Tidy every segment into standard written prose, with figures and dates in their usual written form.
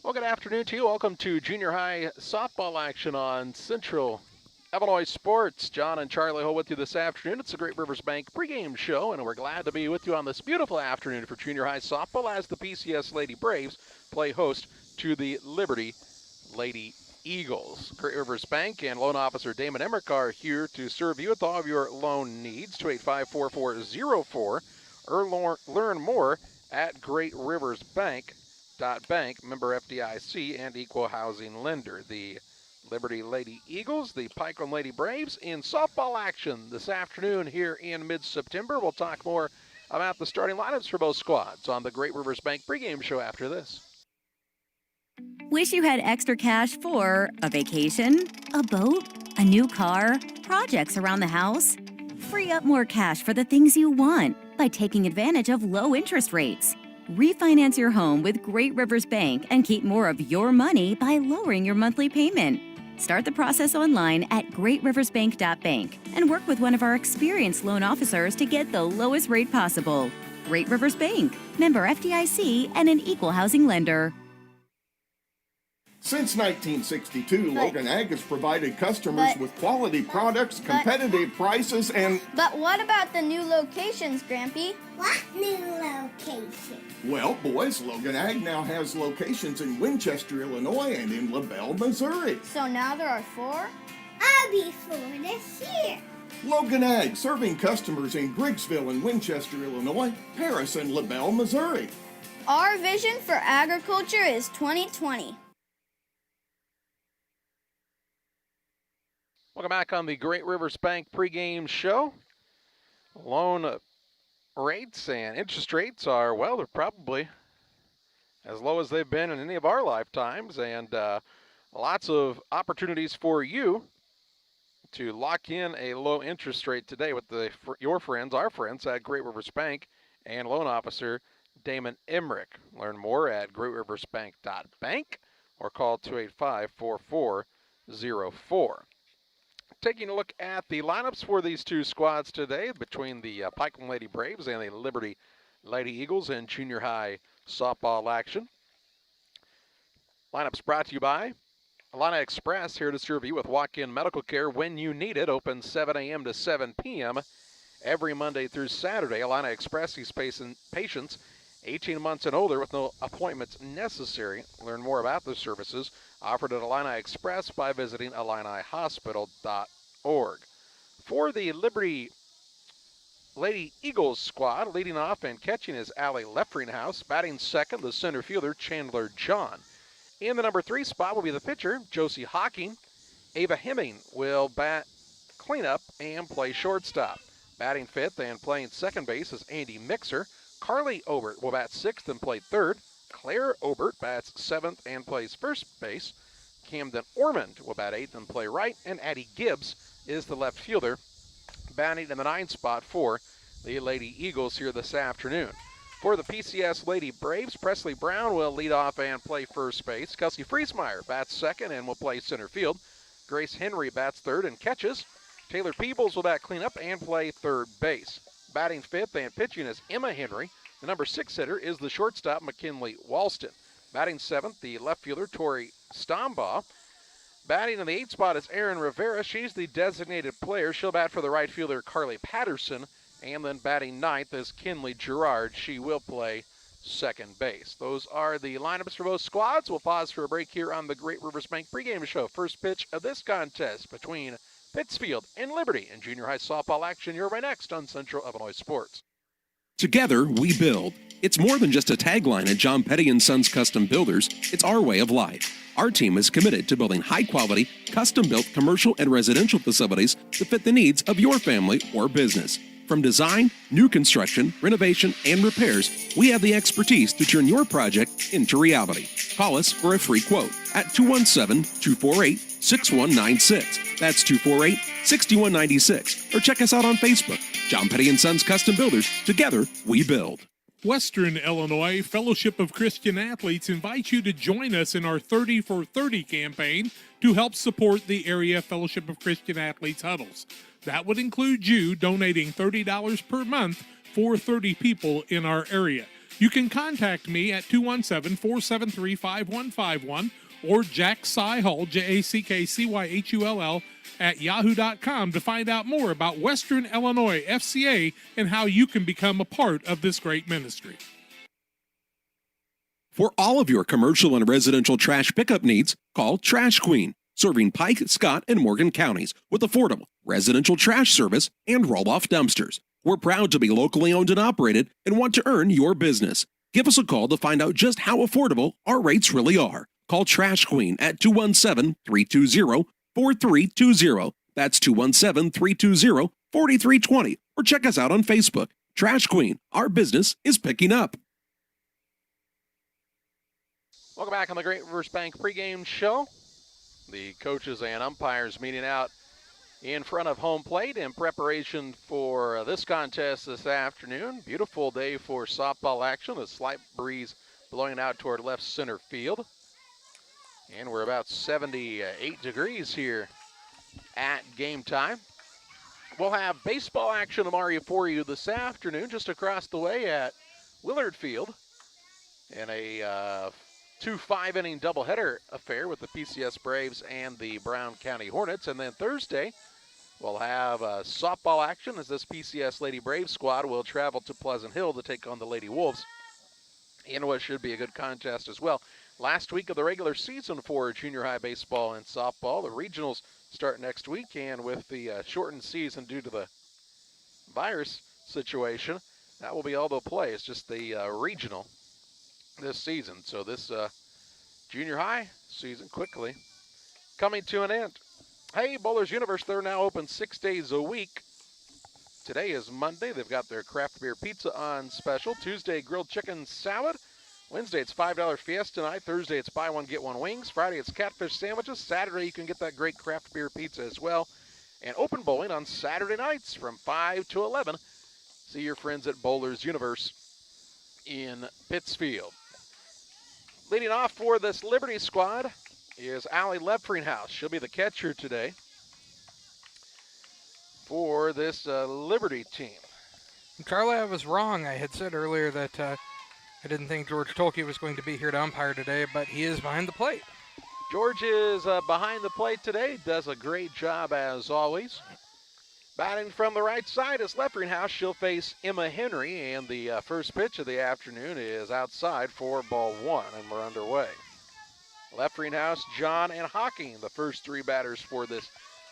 Well, good afternoon to you. Welcome to junior high softball action on Central Illinois Sports. John and Charlie Ho with you this afternoon. It's the Great Rivers Bank pregame show, and we're glad to be with you on this beautiful afternoon for junior high softball as the PCS Lady Braves play host to the Liberty Lady Eagles. Great Rivers Bank and loan officer Damon Emmerich are here to serve you with all of your loan needs. 285-4404 or learn more at Great Rivers Bank. Bank, member FDIC, and equal housing lender. The Liberty Lady Eagles, the Pikeland Lady Braves in softball action this afternoon here in mid-September. We'll talk more about the starting lineups for both squads on the Great Rivers Bank pregame show after this. Wish you had extra cash for a vacation, a boat, a new car, projects around the house? Free up more cash for the things you want by taking advantage of low interest rates. Refinance your home with Great Rivers Bank and keep more of your money by lowering your monthly payment. Start the process online at greatriversbank.bank and work with one of our experienced loan officers to get the lowest rate possible. Great Rivers Bank, member FDIC, and an equal housing lender. Since 1962, Logan Ag has provided customers with quality products, competitive prices, and... But what about the new locations, Grampy? What new location? Well, boys, Logan Ag now has locations in Winchester, Illinois, and in LaBelle, Missouri. So now there are 4? I'll be 4 this year. Logan Ag, serving customers in Griggsville and Winchester, Illinois, Paris, and LaBelle, Missouri. Our vision for agriculture is 2020. Welcome back on the Great Rivers Bank pregame show. Loan rates and interest rates are, well, they're probably as low as they've been in any of our lifetimes, and lots of opportunities for you to lock in a low interest rate today with your friends, our friends at Great Rivers Bank and loan officer Damon Emmerich. Learn more at greatriversbank.bank or call 285-4404. Taking a look at the lineups for these two squads today between the Pikeland Lady Braves and the Liberty Lady Eagles in junior high softball action. Lineups brought to you by Illini Express, here to serve you with walk-in medical care when you need it. Open 7 a.m. to 7 p.m. every Monday through Saturday. Illini Express sees patients 18 months and older with no appointments necessary. Learn more about the services offered at Illini Express by visiting IlliniHospital.org. For the Liberty Lady Eagles squad, leading off and catching is Allie Leffringhouse. Batting second, the center fielder, Chandler John. In the number 3 spot will be the pitcher, Josie Hawking. Ava Hemming will bat cleanup and play shortstop. Batting fifth and playing second base is Andy Mixer. Carly Obert will bat 6th and play 3rd. Claire Obert bats 7th and plays first base. Camden Ormond will bat 8th and play right. And Addie Gibbs is the left fielder, batting in the 9th spot for the Lady Eagles here this afternoon. For the PCS Lady Braves, Presley Brown will lead off and play first base. Kelsey Friesmeyer bats 2nd and will play center field. Grace Henry bats 3rd and catches. Taylor Peebles will bat cleanup and play 3rd base. Batting 5th and pitching is Emma Henry. The number 6 hitter is the shortstop, McKinley Walston. Batting 7th, the left fielder, Tori Stombaugh. Batting in the 8th spot is Erin Rivera. She's the designated player. She'll bat for the right fielder, Carly Patterson. And then batting 9th is Kinley Gerard. She will play second base. Those are the lineups for both squads. We'll pause for a break here on the Great Rivers Bank pregame show. First pitch of this contest between Pittsfield and Liberty in junior high softball action. You're right next on Central Illinois Sports. Together, we build. It's more than just a tagline at John Petty & Sons Custom Builders. It's our way of life. Our team is committed to building high-quality, custom-built commercial and residential facilities to fit the needs of your family or business. From design, new construction, renovation, and repairs, we have the expertise to turn your project into reality. Call us for a free quote at 217-248-6196. That's 248-6196. Or check us out on Facebook. John Petty & Sons Custom Builders. Together, we build. Western Illinois Fellowship of Christian Athletes invites you to join us in our 30 for 30 campaign to help support the area Fellowship of Christian Athletes huddles. That would include you donating $30 per month for 30 people in our area. You can contact me at 217-473-5151 or Jack Cyhull, JackCyhull, at yahoo.com to find out more about Western Illinois FCA and how you can become a part of this great ministry. For all of your commercial and residential trash pickup needs, call Trash Queen, serving Pike, Scott, and Morgan counties with affordable residential trash service and roll-off dumpsters. We're proud to be locally owned and operated and want to earn your business. Give us a call to find out just how affordable our rates really are. Call Trash Queen at 217-320-4320. That's 217-320-4320. Or check us out on Facebook. Trash Queen, our business is picking up. Welcome back on the Great River Bank pregame show. The coaches and umpires meeting out in front of home plate in preparation for this contest this afternoon. Beautiful day for softball action. A slight breeze blowing out toward left center field. And we're about 78 degrees here at game time. We'll have baseball action tomorrow for you this afternoon just across the way at Willard Field in a 2 5-inning doubleheader affair with the PCS Braves and the Brown County Hornets. And then Thursday, we'll have softball action as this PCS Lady Braves squad will travel to Pleasant Hill to take on the Lady Wolves in what should be a good contest as well. Last week of the regular season for junior high baseball and softball. The regionals start next week, and with the shortened season due to the virus situation, that will be all they'll play. It's just the regional this season. So this junior high season quickly coming to an end. Hey, Bowlers Universe, they're now open 6 days a week. Today is Monday. They've got their craft beer pizza on special. Tuesday, grilled chicken salad. Wednesday, it's $5 Fiesta night. Thursday, it's buy one, get one wings. Friday, it's catfish sandwiches. Saturday, you can get that great craft beer pizza as well. And open bowling on Saturday nights from 5 to 11. See your friends at Bowlers Universe in Pittsfield. Leading off for this Liberty squad is Allie Lefringhouse. She'll be the catcher today for this Liberty team. Carly, I was wrong. I had said earlier that I didn't think George Tolke was going to be here to umpire today, but he is behind the plate. George is behind the plate today. Does a great job as always. Batting from the right side is Lefringhouse. She'll face Emma Henry, and the first pitch of the afternoon is outside for ball one, and we're underway. Lefringhouse, John, and Hawking, the first three batters for this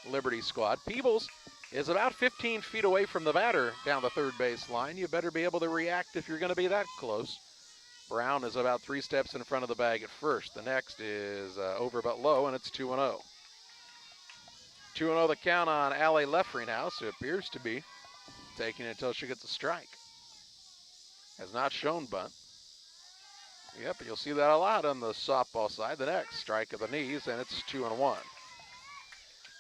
Liberty squad. Peebles is about 15 feet away from the batter down the third base line. You better be able to react if you're going to be that close. Brown is about 3 steps in front of the bag at first. The next is over but low, and it's 2-0. 2-0 the count on Allie Lefringhouse, who appears to be taking it until she gets a strike. Has not shown bunt. Yep, you'll see that a lot on the softball side. The next, strike of the knees, and it's 2-1.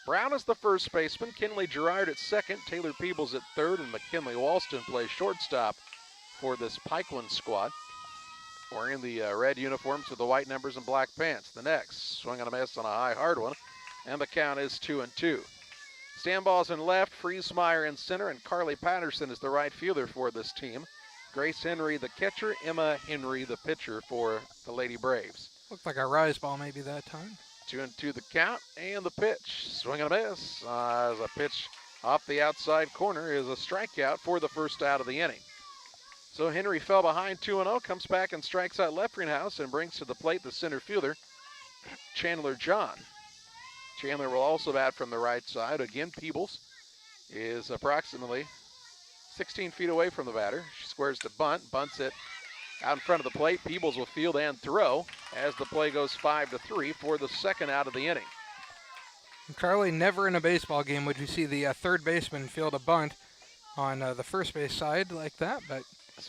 Brown is the first baseman. Kinley Gerard at second. Taylor Peebles at third, and McKinley Walston plays shortstop for this Pikeland squad. Wearing the red uniforms with the white numbers and black pants. The next, swing and a miss on a high hard one, and the count is 2-2. Stanball's in left, Friesmeyer in center, and Carly Patterson is the right fielder for this team. Grace Henry the catcher, Emma Henry the pitcher for the Lady Braves. Looked like a rise ball maybe that time. 2-2 the count, and the pitch. Swing and a miss. As a pitch off the outside corner is a strikeout for the first out of the inning. So Henry fell behind 2-0, comes back and strikes out Lefringhouse and brings to the plate the center fielder, Chandler John. Chandler will also bat from the right side. Again, Peebles is approximately 16 feet away from the batter. She squares to bunt, bunts it out in front of the plate. Peebles will field and throw as the play goes 5-3 for the second out of the inning. Carly, never in a baseball game would you see the third baseman field a bunt on the first base side like that, but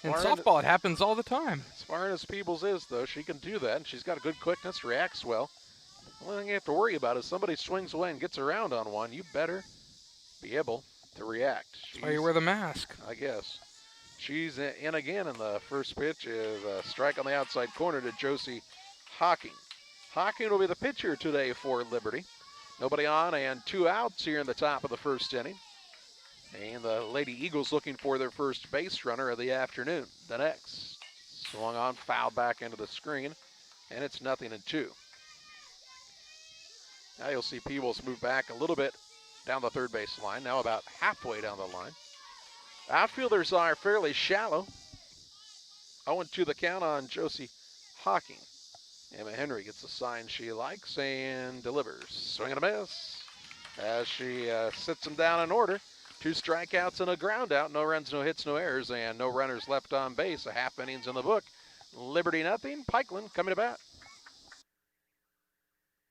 in softball it happens all the time. As far as Peebles is, though, she can do that, and she's got a good quickness, reacts well. The only thing you have to worry about is somebody swings away and gets around on one. You better be able to react. That's why you wear the mask. I guess. She's in again, and the first pitch is a strike on the outside corner to Josie Hawking. Hawking will be the pitcher today for Liberty. Nobody on and 2 outs here in the top of the first inning. And the Lady Eagles looking for their first base runner of the afternoon. The next, Swung on, foul back into the screen, and it's 0-2. Now you'll see Peebles move back a little bit down the third base line, now about halfway down the line. Outfielders are fairly shallow. 0-2 the count on Josie Hawking. Emma Henry gets the sign she likes and delivers. Swing and a miss as she sits him down in order. 2 strikeouts and a ground out. No runs, no hits, no errors, and no runners left on base. A half innings in the book. Liberty nothing. Pikeland coming to bat.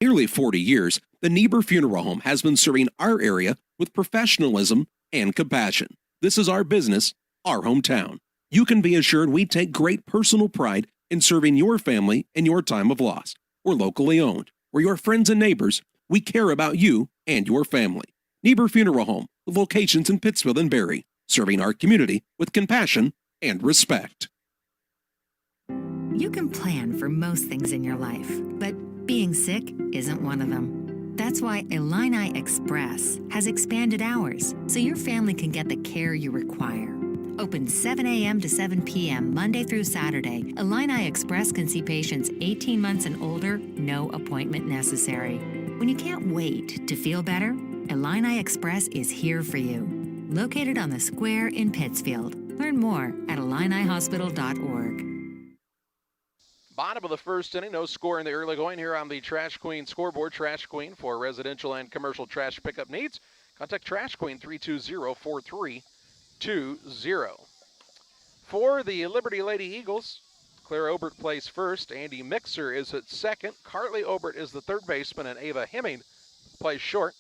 Nearly 40 years, the Niebuhr Funeral Home has been serving our area with professionalism and compassion. This is our business, our hometown. You can be assured we take great personal pride in serving your family in your time of loss. We're locally owned. We're your friends and neighbors. We care about you and your family. Niebuhr Funeral Home, with locations in Pittsfield and Barrie, serving our community with compassion and respect. You can plan for most things in your life, but being sick isn't one of them. That's why Illini Express has expanded hours so your family can get the care you require. Open 7 a.m. to 7 p.m. Monday through Saturday, Illini Express can see patients 18 months and older, no appointment necessary. When you can't wait to feel better, Illini Express is here for you. Located on the square in Pittsfield. Learn more at IlliniHospital.org. Bottom of the first inning, no score in the early going here on the Trash Queen scoreboard. Trash Queen for residential and commercial trash pickup needs. Contact Trash Queen 320-4320. For the Liberty Lady Eagles, Claire Obert plays first. Andy Mixer is at second. Carly Obert is the third baseman, and Ava Hemming plays short.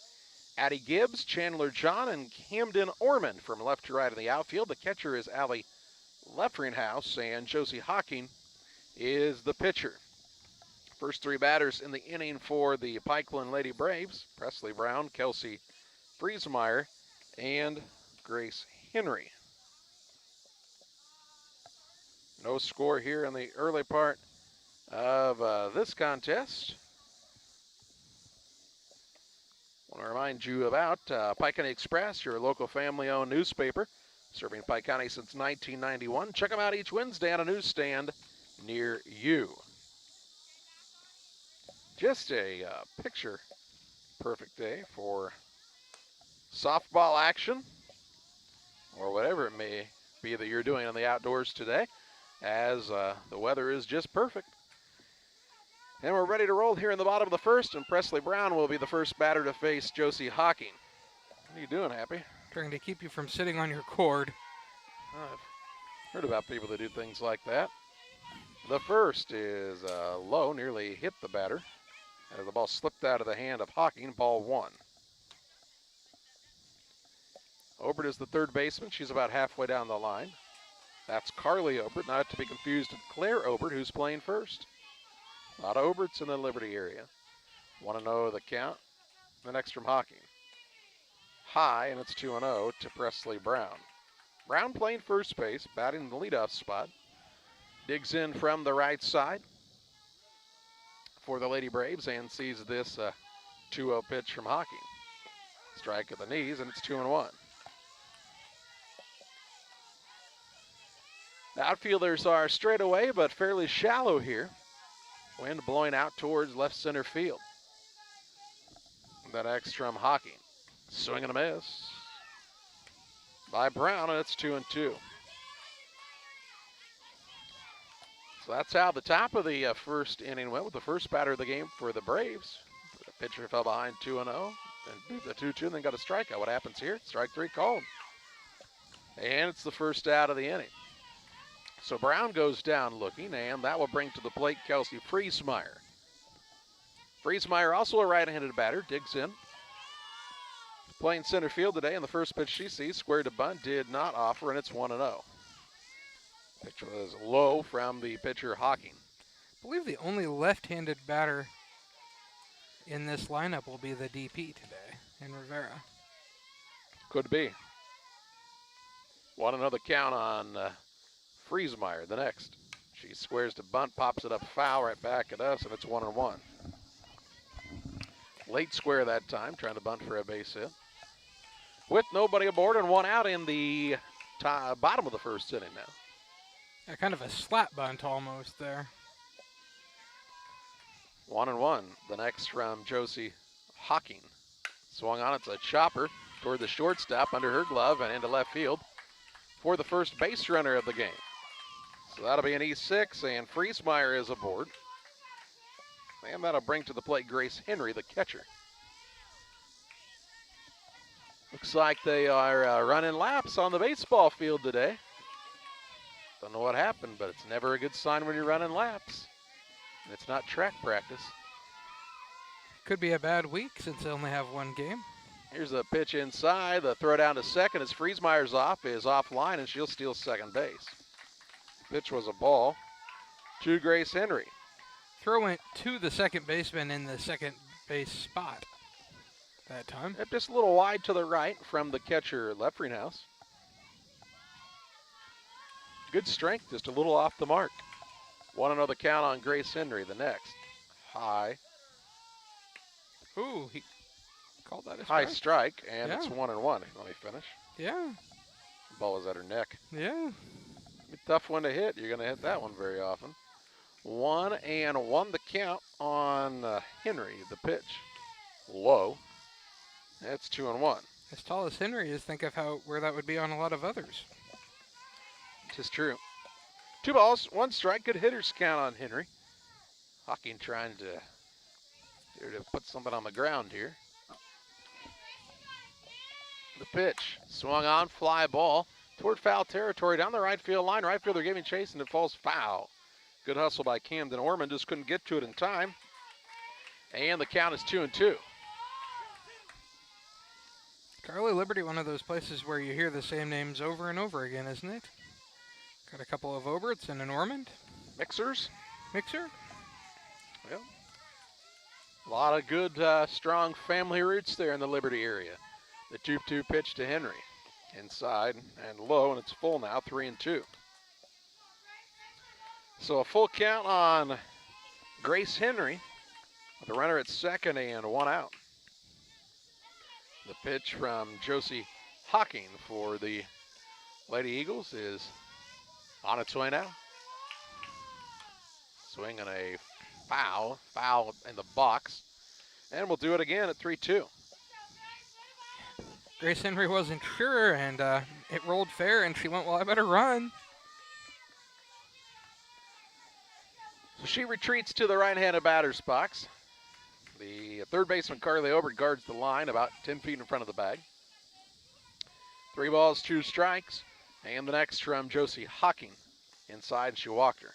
Addie Gibbs, Chandler John, and Camden Orman from left to right in the outfield. The catcher is Allie Leffringhouse, and Josie Hawking is the pitcher. First 3 batters in the inning for the Pikeland Lady Braves: Presley Brown, Kelsey Friesmeyer, and Grace Henry. No score here in the early part of this contest. I want to remind you about Pike County Express, your local family-owned newspaper, serving Pike County since 1991. Check them out each Wednesday on a newsstand near you. Just a picture-perfect day for softball action, or whatever it may be that you're doing in the outdoors today, as the weather is just perfect. And we're ready to roll here in the bottom of the first, and Presley Brown will be the first batter to face Josie Hawking. What are you doing, Happy? Trying to keep you from sitting on your cord. I've heard about people that do things like that. The first is low, nearly hit the batter, as the ball slipped out of the hand of Hawking, ball 1. Obert is the third baseman. She's about halfway down the line. That's Carly Obert, not to be confused with Claire Obert, who's playing first. A lot of Oberts in the Liberty area. 1-0 the count. The next from Hawking. High, and it's 2-0 to Presley Brown. Brown playing first base, batting the leadoff spot. Digs in from the right side for the Lady Braves and sees this 2-0 pitch from Hawking. Strike at the knees, and it's 2-1. The outfielders are straight away, but fairly shallow here. Wind blowing out towards left center field. That next from Hawking. Swing and a miss by Brown, and it's 2-2. So that's how the top of the first inning went with the first batter of the game for the Braves. The pitcher fell behind 2-0 and beat the 2-2 and then got a strikeout. What happens here? Strike 3 called. And it's the first out of the inning. So Brown goes down looking, and that will bring to the plate Kelsey Friesmeyer. Friesmeyer, also a right-handed batter, digs in. Playing center field today, and the first pitch she sees, squared to bunt, did not offer, and it's 1-0. Pitch was low from the pitcher Hawking. I believe the only left-handed batter in this lineup will be the DP today, in Rivera. Could be. 1-0 count on Friesmeyer, the next. She squares to bunt, pops it up foul right back at us, and it's 1-1. Late square that time, trying to bunt for a base hit. With nobody aboard and 1 out in the bottom of the first inning now. Kind of a slap bunt almost there. 1-1. The next from Josie Hawking. Swung on, it's a chopper toward the shortstop under her glove and into left field for the first base runner of the game. So that'll be an E6, and Friesmeyer is aboard. And that'll bring to the plate Grace Henry, the catcher. Looks like they are running laps on the baseball field today. Don't know what happened, but it's never a good sign when you're running laps. And it's not track practice. Could be a bad week since they only have one game. Here's a pitch inside. The throw down to second as Friesmeyer's is offline, and she'll steal second base. Pitch was a ball to Grace Henry. Throw went to the second baseman in the second base spot that time. Just a little wide to the right from the catcher, Leffringhouse. Good strength, just a little off the mark. 1-0 the count on Grace Henry. The next, high. Ooh, he called that a strike. High strike, and Yeah. it's 1-1. Let me finish. Yeah, The ball was at her neck. yeah. A tough one to hit. You're going to hit that one very often. 1-1 the count on Henry. The pitch, low. That's 2-1. As tall as Henry is, think of where that would be on a lot of others. Tis true. 2 balls, 1 strike. Good hitters count on Henry. Hawking trying to put something on the ground here. The pitch, swung on, fly ball toward foul territory down the right field line. Right fielder giving chase, and it falls foul. Good hustle by Camden Orman, just couldn't get to it in time. And the count is 2-2. Carly Liberty, one of those places where you hear the same names over and over again, isn't it? Got a couple of Oberts and an Ormond. Mixer. Well, a lot of good, strong family roots there in the Liberty area. The 2-2 pitch to Henry. Inside and low, and it's full now, 3-2. So a full count on Grace Henry with a runner at second and 1 out. The pitch from Josie Hawking for the Lady Eagles is on its way now. Swinging a foul in the box. And we'll do it again at 3-2. Grace Henry wasn't sure, and it rolled fair, and she went, well, I better run. So she retreats to the right-handed batter's box. The third baseman, Carly Obert, guards the line about 10 feet in front of the bag. 3 balls, 2 strikes. And the next from Josie Hawking. Inside, she walked her.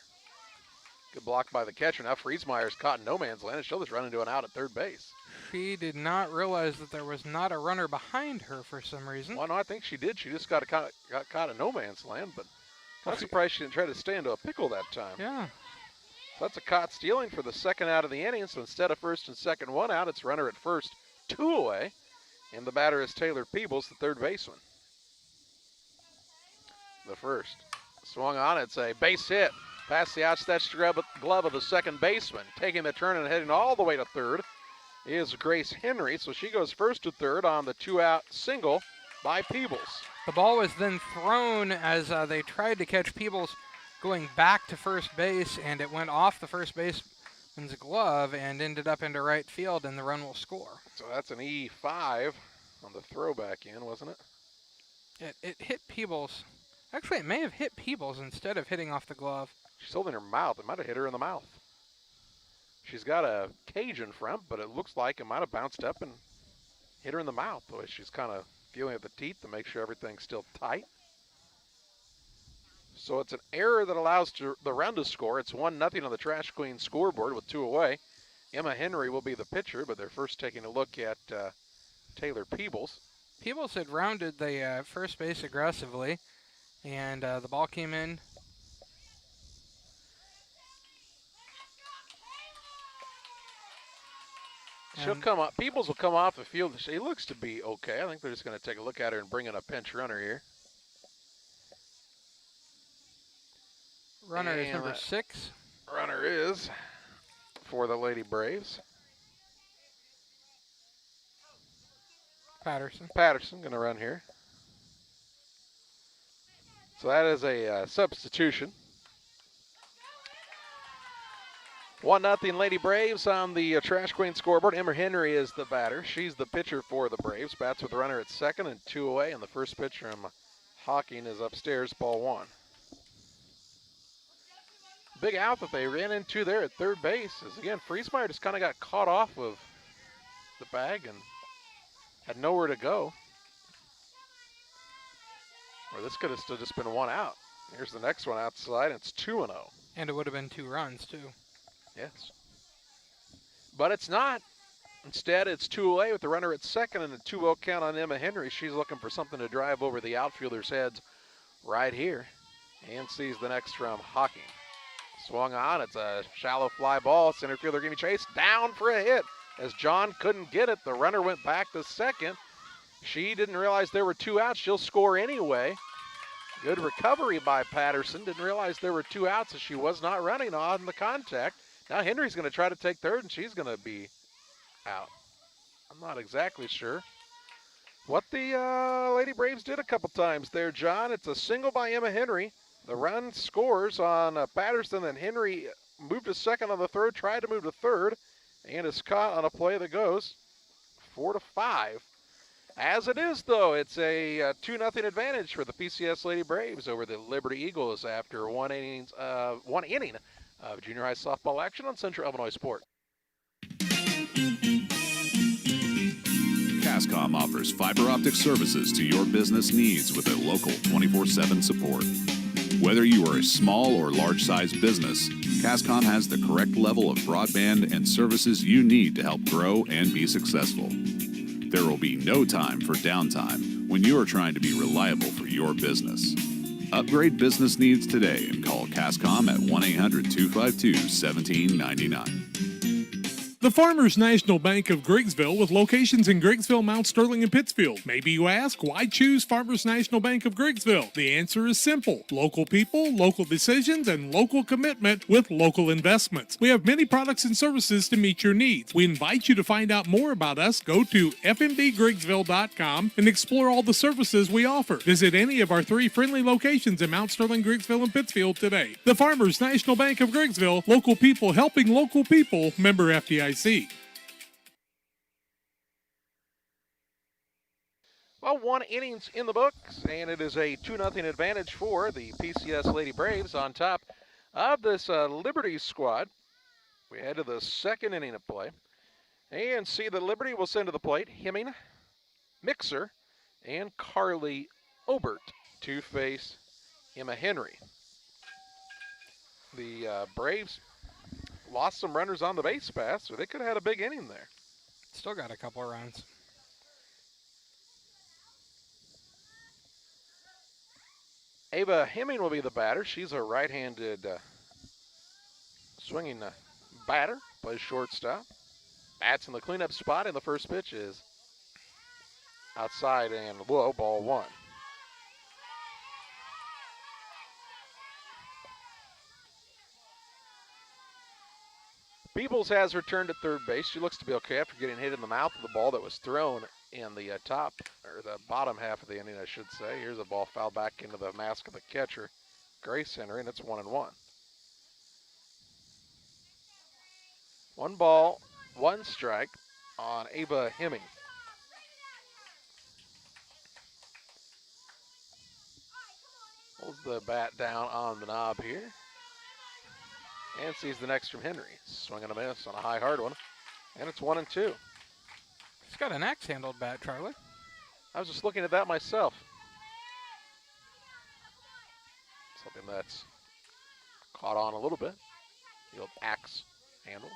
Good block by the catcher. Now Friesmeyer's caught in no man's land, and she'll just run into an out at third base. She did not realize that there was not a runner behind her for some reason. Well, no, I think she did. She just got caught in no man's land, but I'm surprised she didn't try to stay into a pickle that time. Yeah. So that's a caught stealing for the second out of the inning. So instead of first and second, 1 out, it's runner at first, 2 away. And the batter is Taylor Peebles, the third baseman. The first. Swung on, it's a base hit. Past the outstretched glove of the second baseman. Taking the turn and heading all the way to third is Grace Henry. So she goes first to third on the 2-out single by Peebles. The ball was then thrown as they tried to catch Peebles going back to first base, and it went off the first baseman's glove and ended up into right field, and the run will score. So that's an E5 on the throwback in, wasn't it? It hit Peebles. Actually, it may have hit Peebles instead of hitting off the glove. She's holding her mouth. It might have hit her in the mouth. She's got a cage in front, but it looks like it might have bounced up and hit her in the mouth. The way she's kind of feeling at the teeth to make sure everything's still tight. So it's an error that allows the run to score. It's 1-0 on the Trash Queen scoreboard with 2 away. Emma Henry will be the pitcher, but they're first taking a look at Taylor Peebles. Peebles had rounded the first base aggressively, and the ball came in. She'll come up. Peebles will come off the field. She looks to be okay. I think they're just going to take a look at her and bring in a pinch runner here. Runner is number 6. Runner is for the Lady Braves. Patterson going to run here. So that is a substitution. 1-0 Lady Braves on the Trash Queen scoreboard. Emma Henry is the batter. She's the pitcher for the Braves. Bats with the runner at second and 2 away, and the first pitch from Hawking is upstairs, ball 1. Big out that they ran into there at third base is, again, Friesmeyer just kind of got caught off of the bag and had nowhere to go. Or this could have still just been 1 out. Here's the next one outside, and it's 2-0. And it would have been 2 runs, too. Yes. But it's not. Instead, it's 2 away with the runner at second and a 2-0 count on Emma Henry. She's looking for something to drive over the outfielders' heads right here. And sees the next from Hawking. Swung on. It's a shallow fly ball. Center fielder giving chase. Down for a hit. As John couldn't get it, the runner went back to second. She didn't realize there were 2 outs. She'll score anyway. Good recovery by Patterson. Didn't realize there were 2 outs as she was not running on the contact. Now Henry's going to try to take third, and she's going to be out. I'm not exactly sure what the Lady Braves did a couple times there, John. It's a single by Emma Henry. The run scores on Patterson, and Henry moved to second on the third, tried to move to third, and is caught on a play that goes 4-5. As it is, though, it's a 2-0 advantage for the PCS Lady Braves over the Liberty Eagles after one inning of junior high softball action on Central Illinois Sport. Cascom offers fiber optic services to your business needs with a local 24/7 support. Whether you are a small or large-sized business, Cascom has the correct level of broadband and services you need to help grow and be successful. There will be no time for downtime when you are trying to be reliable for your business. Upgrade business needs today and call Cascom at 1-800-252-1799. The Farmers National Bank of Griggsville with locations in Griggsville, Mount Sterling, and Pittsfield. Maybe you ask, why choose Farmers National Bank of Griggsville? The answer is simple. Local people, local decisions, and local commitment with local investments. We have many products and services to meet your needs. We invite you to find out more about us. Go to fmbgriggsville.com and explore all the services we offer. Visit any of our 3 friendly locations in Mount Sterling, Griggsville, and Pittsfield today. The Farmers National Bank of Griggsville, local people helping local people, member FDIC. Well, 1 innings in the books, and it is a 2-0 advantage for the PCS Lady Braves on top of this Liberty squad. We head to the 2nd inning of play and see that Liberty will send to the plate Hemming, Mixer, and Carly Obert to face Emma Henry. The Braves lost some runners on the base pass, so they could have had a big inning there. Still got a couple of runs. Ava Hemming will be the batter. She's a right-handed swinging batter, plays shortstop. Bats in the cleanup spot, and the first pitch is outside and low, ball 1. Peebles has returned to third base. She looks to be okay after getting hit in the mouth of the ball that was thrown in the top, or the bottom half of the inning, I should say. Here's a ball fouled back into the mask of the catcher, Grace Henry, and it's 1-1. 1 ball, 1 strike on Ava Hemming. Holds the bat down on the knob here. And sees the next from Henry. Swing and a miss on a high, hard one. And it's 1-2. He's got an axe-handled bat, Charlie. I was just looking at that myself. Something that's caught on a little bit. The old axe handle.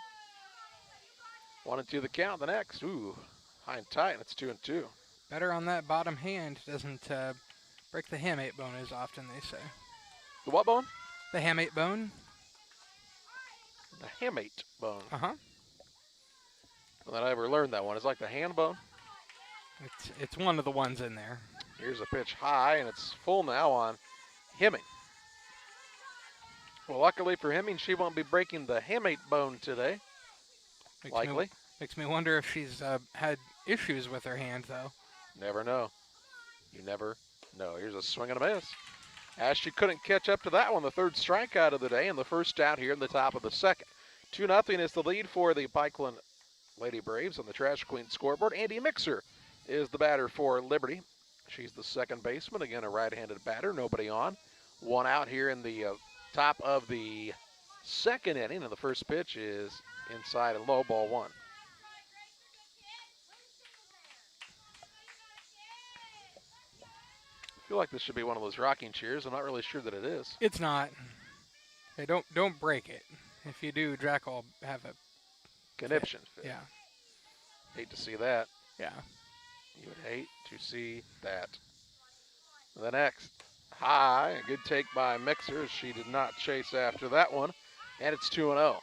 1-2 the count. The next. Ooh, high and tight, and it's 2-2. Better on that bottom hand. Doesn't break the hamate bone as often, they say. The what bone? The hamate bone. The hamate bone. Uh-huh. Well, I ever learned that one. It's like the hand bone. It's one of the ones in there. Here's a pitch high, and it's full now on Hemming. Well, luckily for Hemming, she won't be breaking the hamate bone today. Makes me wonder if she's had issues with her hand, though. Never know. You never know. Here's a swing and a miss. As she couldn't catch up to that one, the 3rd strikeout of the day and the first out here in the top of the 2nd. 2-0 is the lead for the Pikeland Lady Braves on the Trash Queen scoreboard. Andy Mixer is the batter for Liberty. She's the second baseman. Again, a right-handed batter. Nobody on. One out here in the top of the second inning, and the first pitch is inside and low, ball one. I feel like this should be one of those rocking chairs. I'm not really sure that it is. It's not. Hey, don't break it. If you do, Jack will have a Conniption fit. Yeah. Hate to see that. Yeah. You would hate to see that. The next, high, a good take by Mixer. She did not chase after that one, and it's 2-0.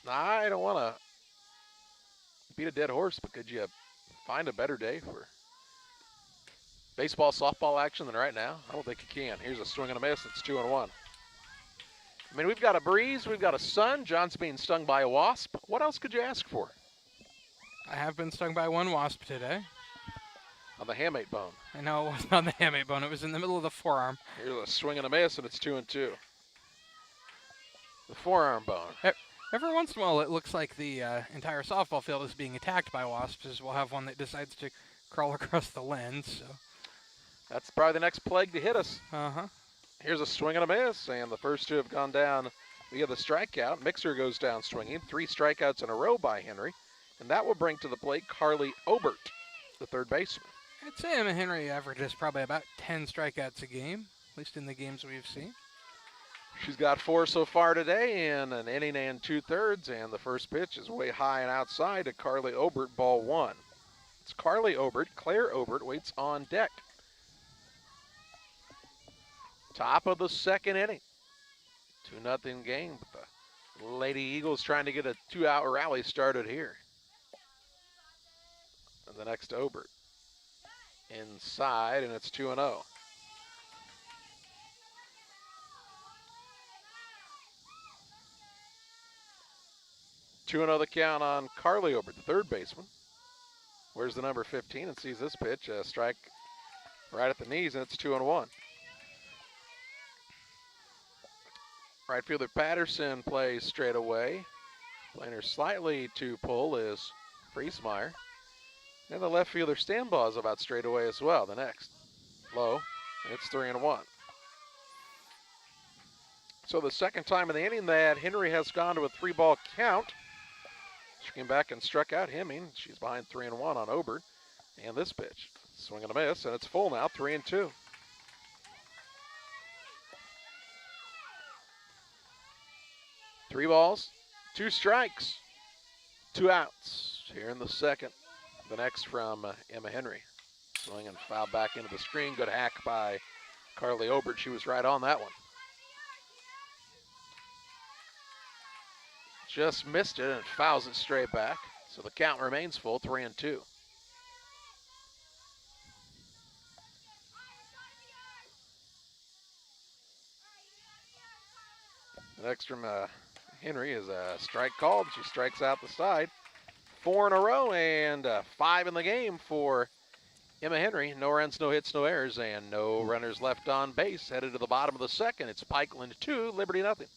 I don't want to beat a dead horse, but could you find a better day for baseball, softball action than right now? I don't think you can. Here's a swing and a miss. It's 2-1. I mean, we've got a breeze, we've got a sun. John's being stung by a wasp. What else could you ask for? I have been stung by one wasp today. On the hamate bone. I know it wasn't on the hamate bone. It was in the middle of the forearm. Here's a swing and a miss, and it's 2-2. The forearm bone. Every once in a while, it looks like the entire softball field is being attacked by wasps, as we'll have one that decides to crawl across the lens. So. That's probably the next plague to hit us. Uh-huh. Here's a swing and a miss, and the first two have gone down via the strikeout. Mixer goes down swinging. 3 strikeouts in a row by Henry, and that will bring to the plate Carly Obert, the third baseman. I'd say Emma Henry averages probably about 10 strikeouts a game, at least in the games we've seen. She's got 4 so far today in an inning and 2/3, and the first pitch is way high and outside to Carly Obert, ball 1. It's Carly Obert. Claire Obert waits on deck. Top of the second inning. 2-0 game, but the Lady Eagles trying to get a 2-out rally started here. And the next to Obert. Inside, and it's 2-0. The count on Carly Obert, the third baseman. Where's the number 15 and sees this pitch, a strike right at the knees, and it's 2-1. Right fielder Patterson plays straight away. Playing her slightly to pull is Friesmeyer. And the left fielder Stambaugh is about straight away as well. The next, low, and it's 3-1. So the second time in the inning that Henry has gone to a 3-ball count. She came back and struck out Hemming. She's behind 3-1 on Obert. And this pitch, swing and a miss, and it's full now, 3-2. Three balls, 2 strikes, 2 outs here in the second. The next from Emma Henry. Swing and foul back into the screen. Good hack by Carly Obert. She was right on that one. Just missed it and fouls it straight back. So the count remains full, 3-2. The next from Henry is a strike called. She strikes out the side. 4 in a row and 5 in the game for Emma Henry. No runs, no hits, no errors, and no runners left on base. Headed to the bottom of the second. It's Pikeland 2, Liberty nothing.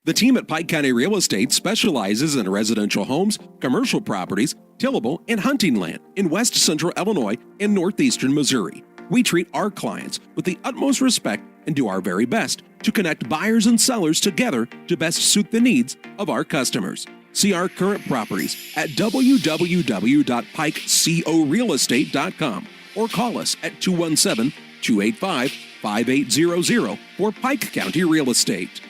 The team at Pike County Real Estate specializes in residential homes, commercial properties, tillable, and hunting land in west central Illinois and northeastern Missouri. We treat our clients with the utmost respect and do our very best to connect buyers and sellers together to best suit the needs of our customers. See our current properties at www.pikecorealestate.com or call us at 217-285-5800 for Pike County Real Estate.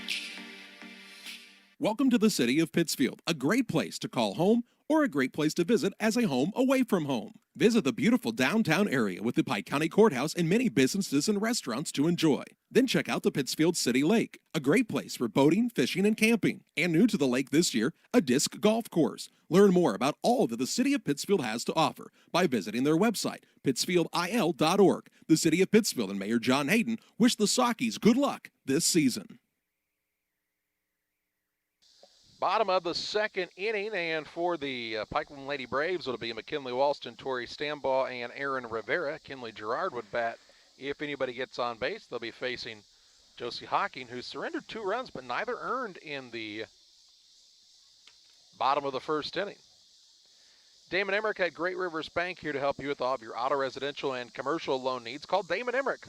Welcome to the city of Pittsfield, a great place to call home or a great place to visit as a home away from home. Visit the beautiful downtown area with the Pike County Courthouse and many businesses and restaurants to enjoy. Then check out the Pittsfield City Lake, a great place for boating, fishing, and camping. And new to the lake this year, a disc golf course. Learn more about all that the city of Pittsfield has to offer by visiting their website, pittsfieldil.org. The city of Pittsfield and Mayor John Hayden wish the Sockies good luck this season. Bottom of the second inning, and for the Pikeland Lady Braves, it'll be McKinley Walston, Tori Stambaugh, and Aaron Rivera. Kinley Gerard would bat if anybody gets on base. They'll be facing Josie Hocking, who surrendered 2 runs, but neither earned in the bottom of the first inning. Damon Emmerich at Great Rivers Bank here to help you with all of your auto, residential, and commercial loan needs. Call Damon Emmerich,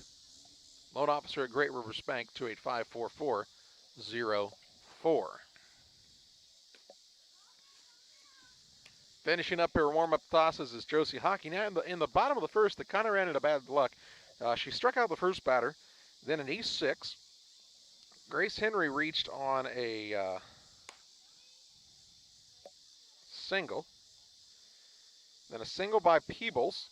loan officer at Great Rivers Bank, 285-4404. Finishing up her warm-up tosses is Josie Hocking. Now in the bottom of the first, that kind of ran into bad luck. She struck out the first batter, then an E6. Grace Henry reached on a single. Then a single by Peebles.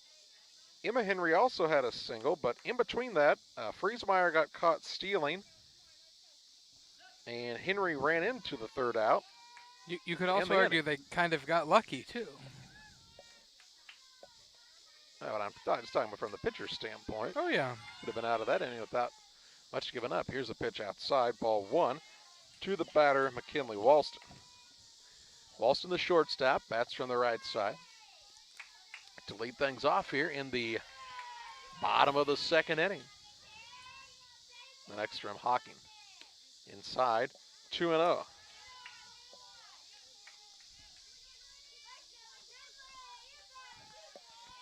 Emma Henry also had a single, but in between that, Friesmeyer got caught stealing, and Henry ran into the third out. You could also argue they kind of got lucky, too. I'm just talking from the pitcher's standpoint. Oh, yeah. Could have been out of that inning without much given up. Here's a pitch outside, ball 1 to the batter, McKinley Walston. Walston, the shortstop, bats from the right side. To lead things off here in the bottom of the second inning. The next from Hocking. Inside, 2-0.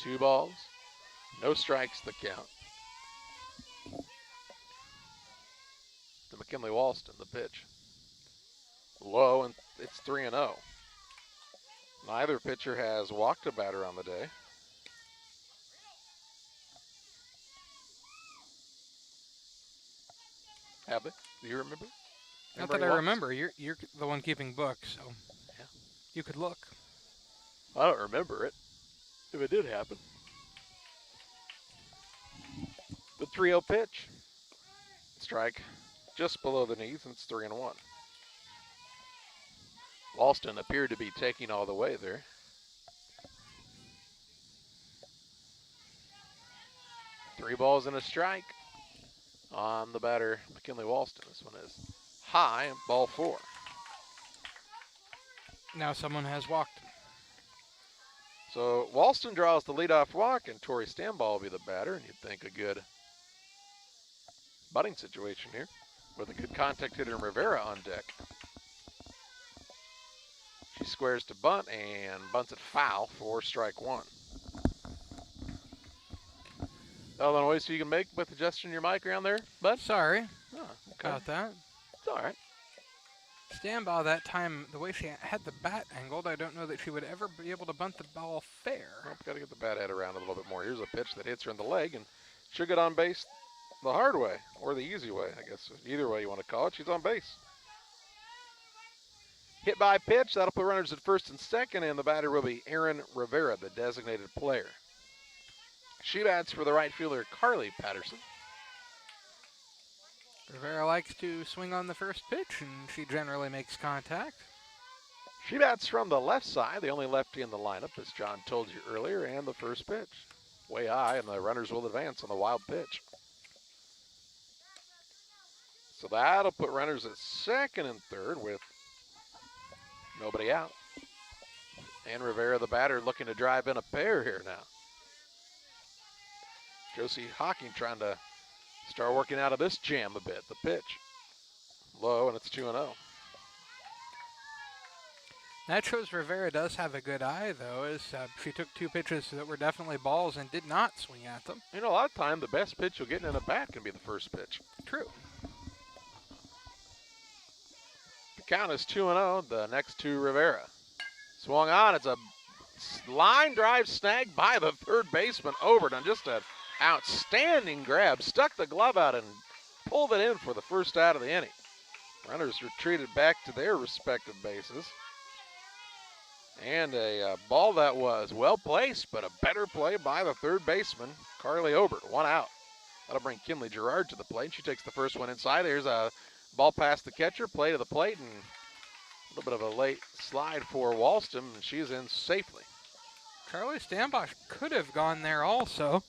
Two balls, no strikes the count. To McKinley Walston, the pitch. Low, and it's 3-0. Neither pitcher has walked a batter on the day. Have they? Do you remember? Not that I remember. You're the one keeping book, so yeah. You could look. I don't remember it, if it did happen. The 3-0 pitch. Strike just below the knees, and it's 3-1. Walston appeared to be taking all the way there. Three balls and a strike on the batter, McKinley Walston. This one is high, ball 4. Now someone has walked. So Walston draws the leadoff walk, and Tori Stanball will be the batter, and you'd think a good butting situation here with a good contact hitter in Rivera on deck. She squares to bunt and bunts it foul for strike 1. Other noise you can make with adjusting your mic around there, bud? Sorry Oh, okay. about that. It's all right. Stanball that time, the way she had the bat angled, I don't know that she would ever be able to bunt the ball fair. Well, got to get the bat head around a little bit more. Here's a pitch that hits her in the leg, and she'll get on base the hard way, or the easy way, I guess. Either way you want to call it, she's on base. Hit by pitch, that'll put runners at first and second, and the batter will be Aaron Rivera, the designated player. She bats for the right fielder, Carly Patterson. Rivera likes to swing on the first pitch, and she generally makes contact. She bats from the left side, the only lefty in the lineup, as John told you earlier, and the first pitch. Way high, and the runners will advance on the wild pitch. So that'll put runners at second and third with nobody out. And Rivera, the batter, looking to drive in a pair here now. Josie Hocking trying to start working out of this jam a bit. The pitch. Low, and it's 2-0. That shows Rivera does have a good eye, though, as she took 2 pitches that were definitely balls and did not swing at them. You know, a lot of time, the best pitch you'll get in a bat can be the first pitch. True. The count is 2-0. The next to Rivera. Swung on. It's a line drive snag by the third baseman Overton. Just an outstanding grab. Stuck the glove out and pulled it in for the first out of the inning. Runners retreated back to their respective bases. And a ball that was well placed, but a better play by the third baseman, Carly Obert. 1 out. That'll bring Kinley Gerard to the plate. She takes the first one inside. Here's a ball past the catcher, play to the plate, and a little bit of a late slide for Walston, and she's in safely. Carly Stanbosch could have gone there also.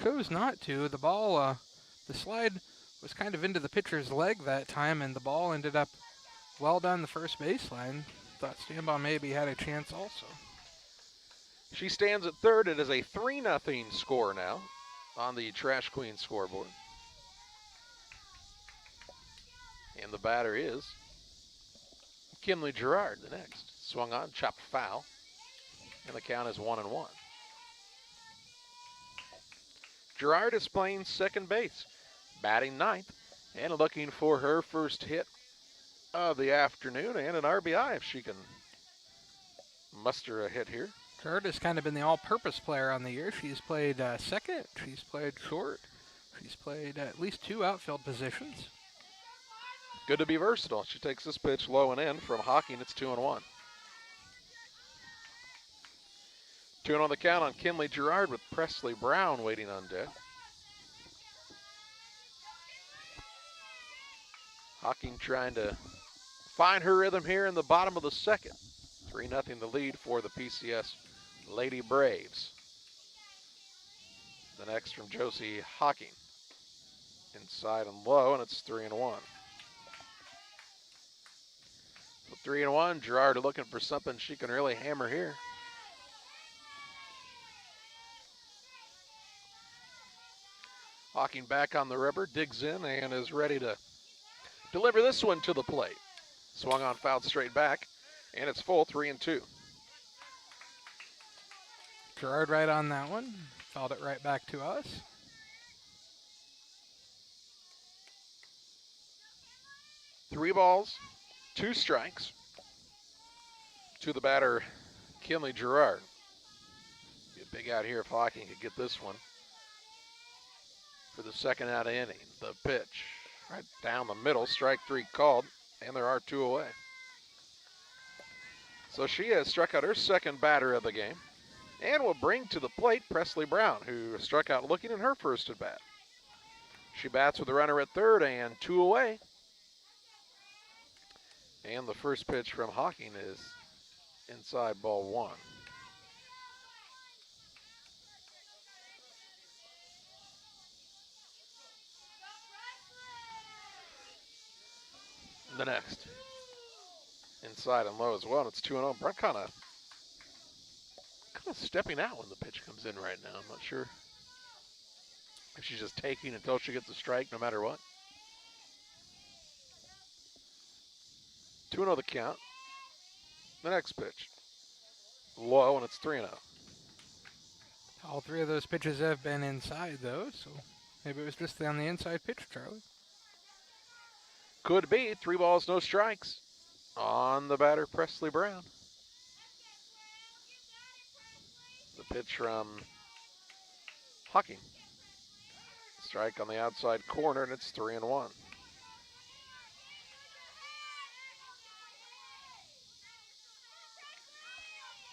Chose not to. The ball, the slide was kind of into the pitcher's leg that time, and the ball ended up well down the first baseline. Thought Stanbaugh maybe had a chance also. She stands at third. It is a 3-0 score now on the Trash Queen scoreboard. And the batter is Kinley Gerard, the next. Swung on, chopped foul. And the count is 1-1. Gerard is playing second base, batting ninth, and looking for her first hit of the afternoon and an RBI if she can muster a hit here. Gerard has kind of been the all-purpose player on the year. She's played second, she's played short, she's played at least 2 outfield positions. Good to be versatile. She takes this pitch low and in from Hawking. It's 2-1. 2 on the count on Kinley Gerard with Presley Brown waiting on deck. Hawking trying to find her rhythm here in the bottom of the second. 3-0 the lead for the PCS Lady Braves. The next from Josie Hawking. Inside and low, and it's 3-1. So 3-1, Gerard looking for something she can really hammer here. Hawking back on the rubber, digs in, and is ready to deliver this one to the plate. Swung on, fouled straight back, and it's full, 3-2. Gerard right on that one. Fouled it right back to us. Three balls, 2 strikes to the batter, Kinley Gerard. Be a big out here if Hawking could get this one for the second out of inning. The pitch right down the middle, strike 3 called, and there are 2 away. So she has struck out her second batter of the game and will bring to the plate Presley Brown, who struck out looking in her first at bat. She bats with a runner at third and 2 away. And the first pitch from Hawking is inside, ball 1. The next. Inside and low as well, and it's 2-0. Brett kind of stepping out when the pitch comes in right now. I'm not sure if she's just taking until she gets a strike no matter what. 2-0 the count. The next pitch. Low, and it's 3-0. All 3 of those pitches have been inside, though, so maybe it was just on the inside pitch, Charlie. Could be. 3 balls, no strikes on the batter, Presley Brown. The pitch from Hawking. Strike on the outside corner, and it's 3-1.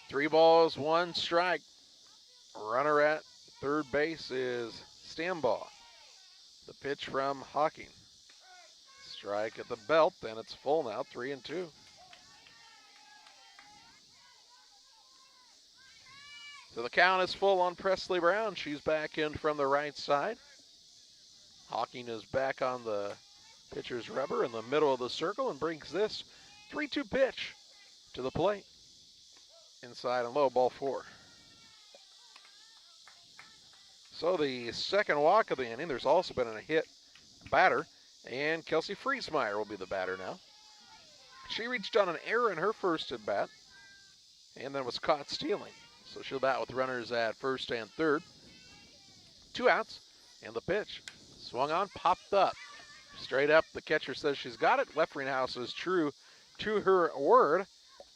Three balls, 1 strike. Runner at third base is Stambaugh. The pitch from Hawking. Strike at the belt, and it's full now, 3-2. So the count is full on Presley Brown. She's back in from the right side. Hawking is back on the pitcher's rubber in the middle of the circle and brings this 3-2 pitch to the plate. Inside and low, ball 4. So the second walk of the inning, there's also been a hit batter, and Kelsey Friesmeyer will be the batter now. She reached on an error in her first at bat, and then was caught stealing. So she'll bat with runners at first and third. 2 outs, and the pitch. Swung on, popped up. Straight up, the catcher says she's got it. Leffringhouse is true to her word.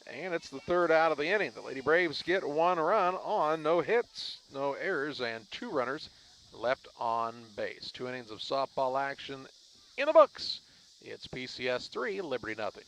And it's the 3rd out of the inning. The Lady Braves get 1 run on no hits, no errors, and 2 runners left on base. 2 innings of softball action in the books. It's PCS 3, Liberty nothing.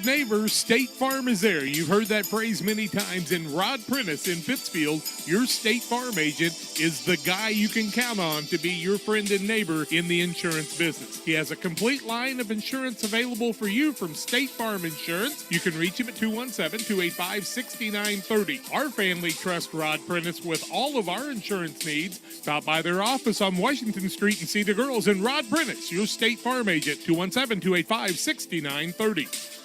Neighbors, State Farm is there. You've heard that phrase many times. And Rod Prentice in Pittsfield, your State Farm agent, is the guy you can count on to be your friend and neighbor in the insurance business. He has a complete line of insurance available for you from State Farm Insurance. You can reach him at 217-285-6930. Our family trusts Rod Prentice with all of our insurance needs. Stop by their office on Washington Street and see the girls. And Rod Prentice, your State Farm agent, 217-285-6930.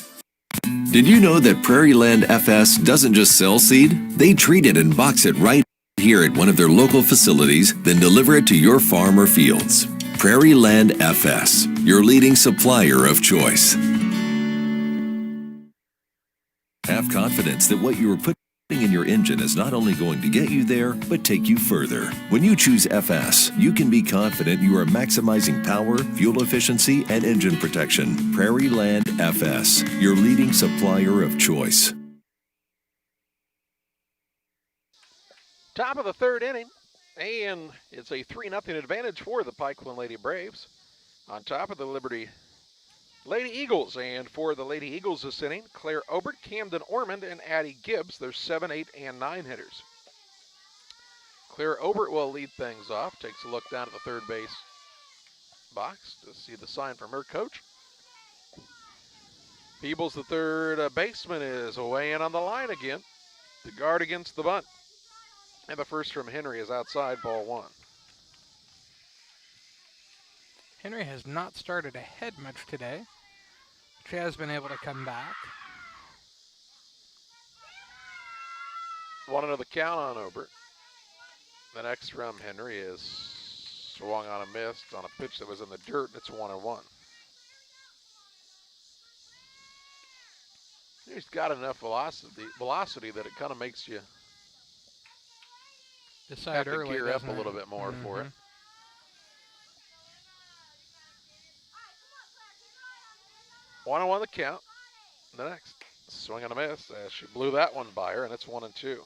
Did you know that Prairie Land FS doesn't just sell seed? They treat it and box it right here at one of their local facilities, then deliver it to your farm or fields. Prairie Land FS. your leading supplier of choice. Have confidence that what you are putting in your engine is not only going to get you there, but take you further. When you choose FS, you can be confident you are maximizing power, fuel efficiency, and engine protection. Prairie Land FS, your leading supplier of choice. Top of the third inning, and it's a 3-0 advantage for the Pikeland Lady Braves. On top of the Liberty Lady Eagles, and for the Lady Eagles this inning, Claire Obert, Camden Ormond, and Addie Gibbs. They're 7, 8, and 9 hitters. Claire Obert will lead things off. Takes a look down at the third base box to see the sign from her coach. Peebles, the third baseman, is away in on the line again to guard against the bunt. And the first from Henry is outside, ball one. Henry has not started ahead much today. She has been able to come back. 1-0 the count on Obert. The next from Henry is swung on a miss on a pitch that was in the dirt. It's 1-1. He's got enough velocity that it kind of makes you decide have to early, gear up a doesn't little it? bit more for it. 1-1 the count. The next swing and a miss as she blew that one by her, and it's 1-2.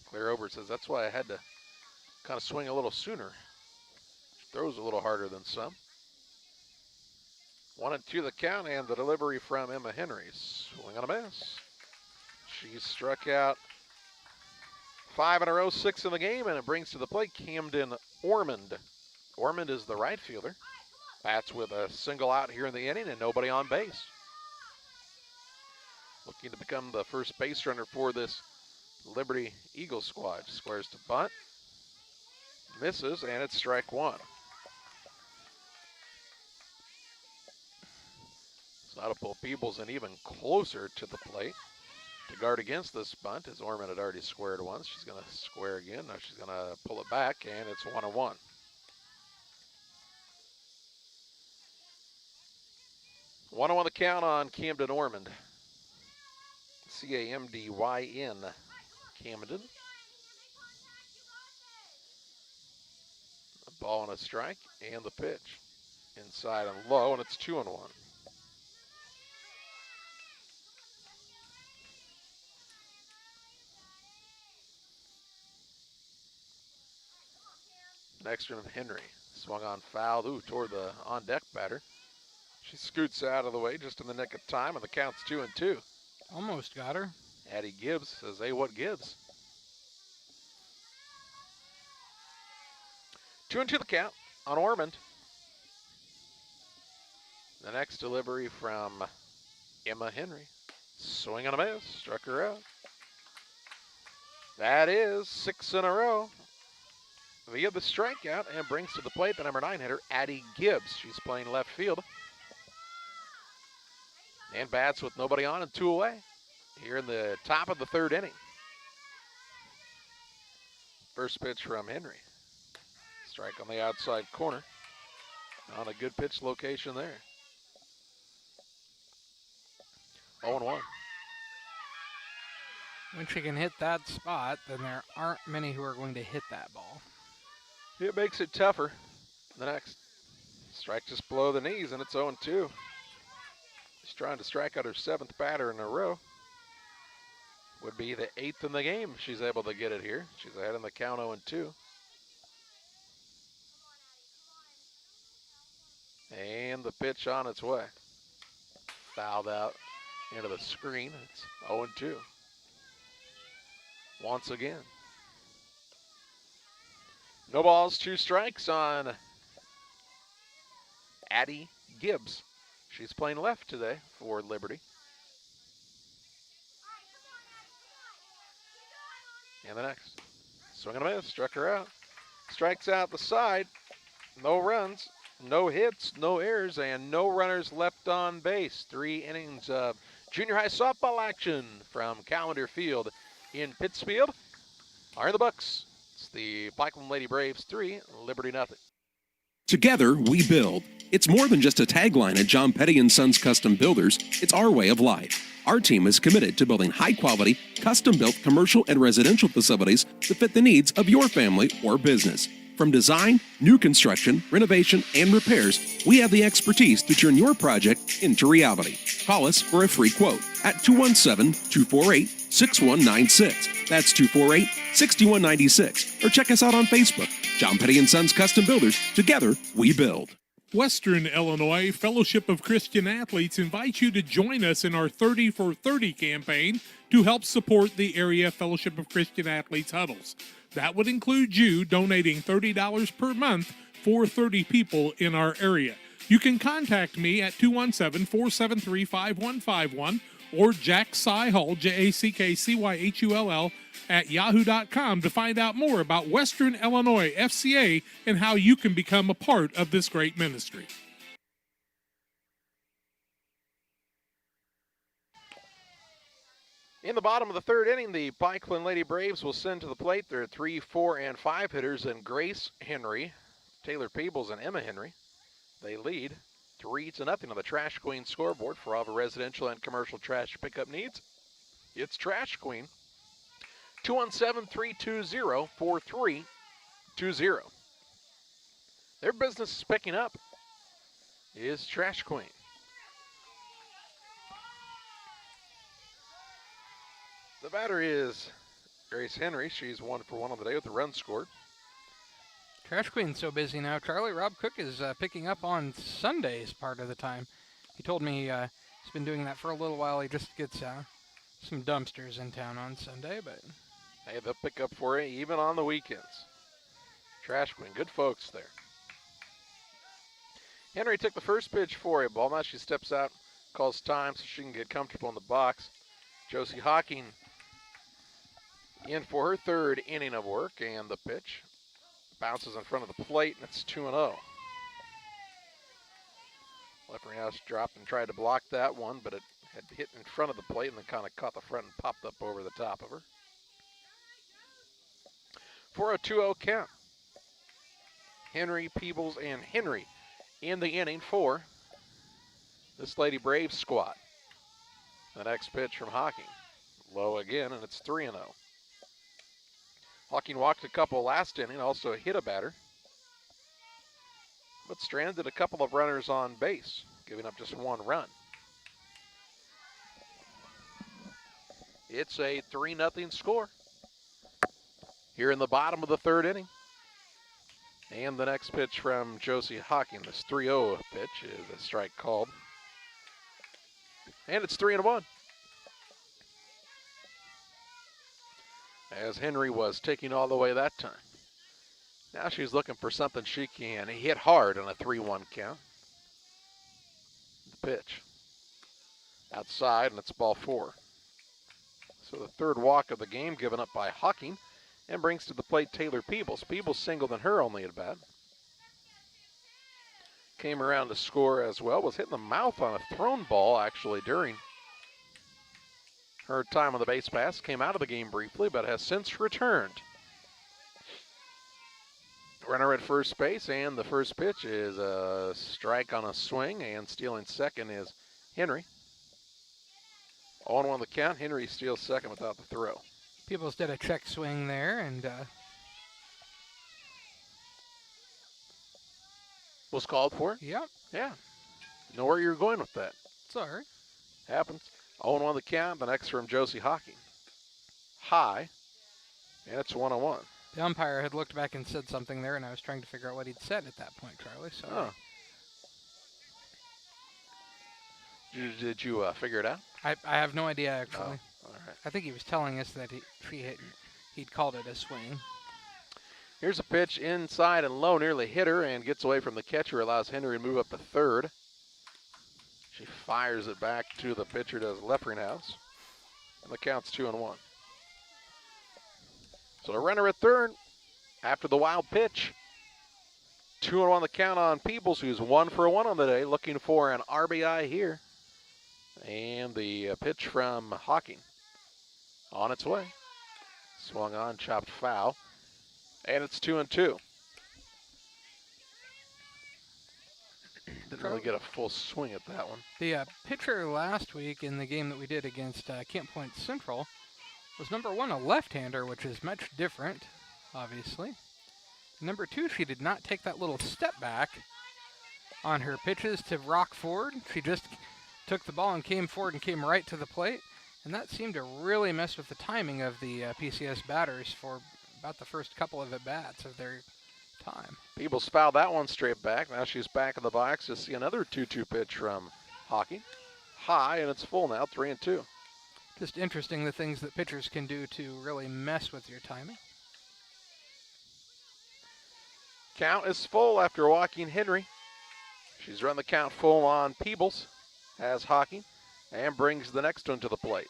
Claire Obert says that's why I had to kind of swing a little sooner. She throws a little harder than some. 1-2 the count, and the delivery from Emma Henry. Swing and a miss. She's struck out 5 in a row, 6 in the game, and it brings to the plate Camden Ormond. Ormond is the right fielder. Bats with a single out here in the inning and nobody on base. Looking to become the first base runner for this Liberty Eagles squad. Squares to bunt. Misses, and it's strike one. So now to pull Peebles in even closer to the plate to guard against this bunt, as Ormond had already squared once. She's going to square again. Now she's going to pull it back, and it's 1-1. 1-1 the count on Camden Ormond. C-A-M-D-Y-N, Camden. A ball and a strike, and the pitch. Inside and low, and it's 2-1. Next from Henry. Swung on foul, toward the on-deck batter. She scoots out of the way just in the nick of time, and the count's 2-2. Almost got her. Addie Gibbs says, hey, what gives? 2-2 the count on Ormond. The next delivery from Emma Henry. Swing and a miss, struck her out. That is 6 in a row via the strikeout, and brings to the plate the number 9 hitter, Addie Gibbs. She's playing left field. And bats with nobody on and 2 away here in the top of the third inning. First pitch from Henry. Strike on the outside corner. On a good pitch location there. 0-1. When she can hit that spot, then there aren't many who are going to hit that ball. It makes it tougher. The next strike just below the knees, and it's 0-2. She's trying to strike out her 7th batter in a row. Would be the 8th in the game if she's able to get it here. She's ahead in the count 0-2. And the pitch on its way. Fouled out into the screen. It's 0-2. Once again. No balls, 2 strikes on Addie Gibbs. She's playing left today for Liberty. And the next. Swing and a miss. Struck her out. Strikes out the side. No runs, no hits, no errors, and no runners left on base. 3 innings of junior high softball action from Callender Field in Pittsfield are in the books. It's the Pikeland Lady Braves 3, Liberty nothing. Together, we build. It's more than just a tagline at John Petty & Sons Custom Builders. It's our way of life. Our team is committed to building high-quality, custom-built commercial and residential facilities that fit the needs of your family or business. From design, new construction, renovation, and repairs, we have the expertise to turn your project into reality. Call us for a free quote at 217-248-6196. That's 248-6196. Or check us out on Facebook. John Petty & Sons Custom Builders. Together, we build. Western Illinois Fellowship of Christian Athletes invites you to join us in our 30 for 30 campaign to help support the area Fellowship of Christian Athletes huddles. That would include you donating $30 per month for 30 people in our area. You can contact me at 217-473-5151 or Jack Cyhull, JackCyhull, at yahoo.com to find out more about Western Illinois FCA and how you can become a part of this great ministry. In the bottom of the third inning, the Pikeland Lady Braves will send to the plate their 3, 4, and 5 hitters in Grace Henry, Taylor Peebles, and Emma Henry. They lead 3-0 on the Trash Queen scoreboard. For all the residential and commercial trash pickup needs, it's Trash Queen. 217-320-4320. Their business is picking up. Is Trash Queen. The batter is Grace Henry. She's 1 for 1 on the day with the run scored. Trash Queen's so busy now. Charlie, Rob Cook is picking up on Sundays part of the time. He told me he's been doing that for a little while. He just gets some dumpsters in town on Sunday, but hey, they'll pick up for you even on the weekends. Trash Queen, good folks there. Henry took the first pitch for a ball. Now she steps out, calls time so she can get comfortable in the box. Josie Hawking in for her third inning of work, and the pitch bounces in front of the plate, and it's 2-0. House dropped and tried to block that one, but it had hit in front of the plate and then kind of caught the front and popped up over the top of her. For a 2-0 count. Henry, Peebles, and Henry in the inning for this Lady Braves squad. The next pitch from Hawking. Low again, and it's 3-0. Hawking walked a couple last inning, also hit a batter, but stranded a couple of runners on base, giving up just 1 run. It's a 3-0 score here in the bottom of the third inning. And the next pitch from Josie Hawking, this 3-0 pitch, is a strike called. And it's 3-1. As Henry was taking all the way that time. Now she's looking for something she can hit hard on a 3-1 count. The pitch. Outside, and it's ball 4. So the third walk of the game given up by Hawking, and brings to the plate Taylor Peebles. Peebles singled in her only at bat. Came around to score as well. Was hit in the mouth on a thrown ball actually during her time on the base pass. Came out of the game briefly, but has since returned. Runner at first base, and the first pitch is a strike on a swing, and stealing second is Henry. 0-1 the count. Henry steals second without the throw. Peebles did a check swing there, and was called for? Yep. Yeah. Know where you're going with that. Sorry. Happens. 0-1 the count. The next from Josie Hawking. High. And it's 1-1. The umpire had looked back and said something there, and I was trying to figure out what he'd said at that point, Charlie. So. Oh. Did you figure it out? I have no idea, actually. Oh, all right. I think he was telling us that he'd called it a swing. Here's a pitch inside and low, nearly hit her, and gets away from the catcher, allows Henry to move up to third. She fires it back to the pitcher, does Leffringhouse, and the count's 2-1. So a runner at third after the wild pitch. 2-1 the count on Peebles, who's 1 for 1 on the day, looking for an RBI here. And the pitch from Hawking on its way. Swung on, chopped foul. And it's 2-2. Didn't really get a full swing at that one. The pitcher last week in the game that we did against Camp Point Central was number 1, a left-hander, which is much different, obviously. Number 2, she did not take that little step back on her pitches to rock forward. She just took the ball and came forward and came right to the plate. And that seemed to really mess with the timing of the PCS batters for about the first couple of at-bats of their time. Peebles fouled that one straight back. Now she's back in the box to see another 2-2 pitch from Hawking. High, and it's full now, 3-2. Just interesting the things that pitchers can do to really mess with your timing. Count is full after walking Henry. She's run the count full on Peebles, has Hawking, and brings the next one to the plate.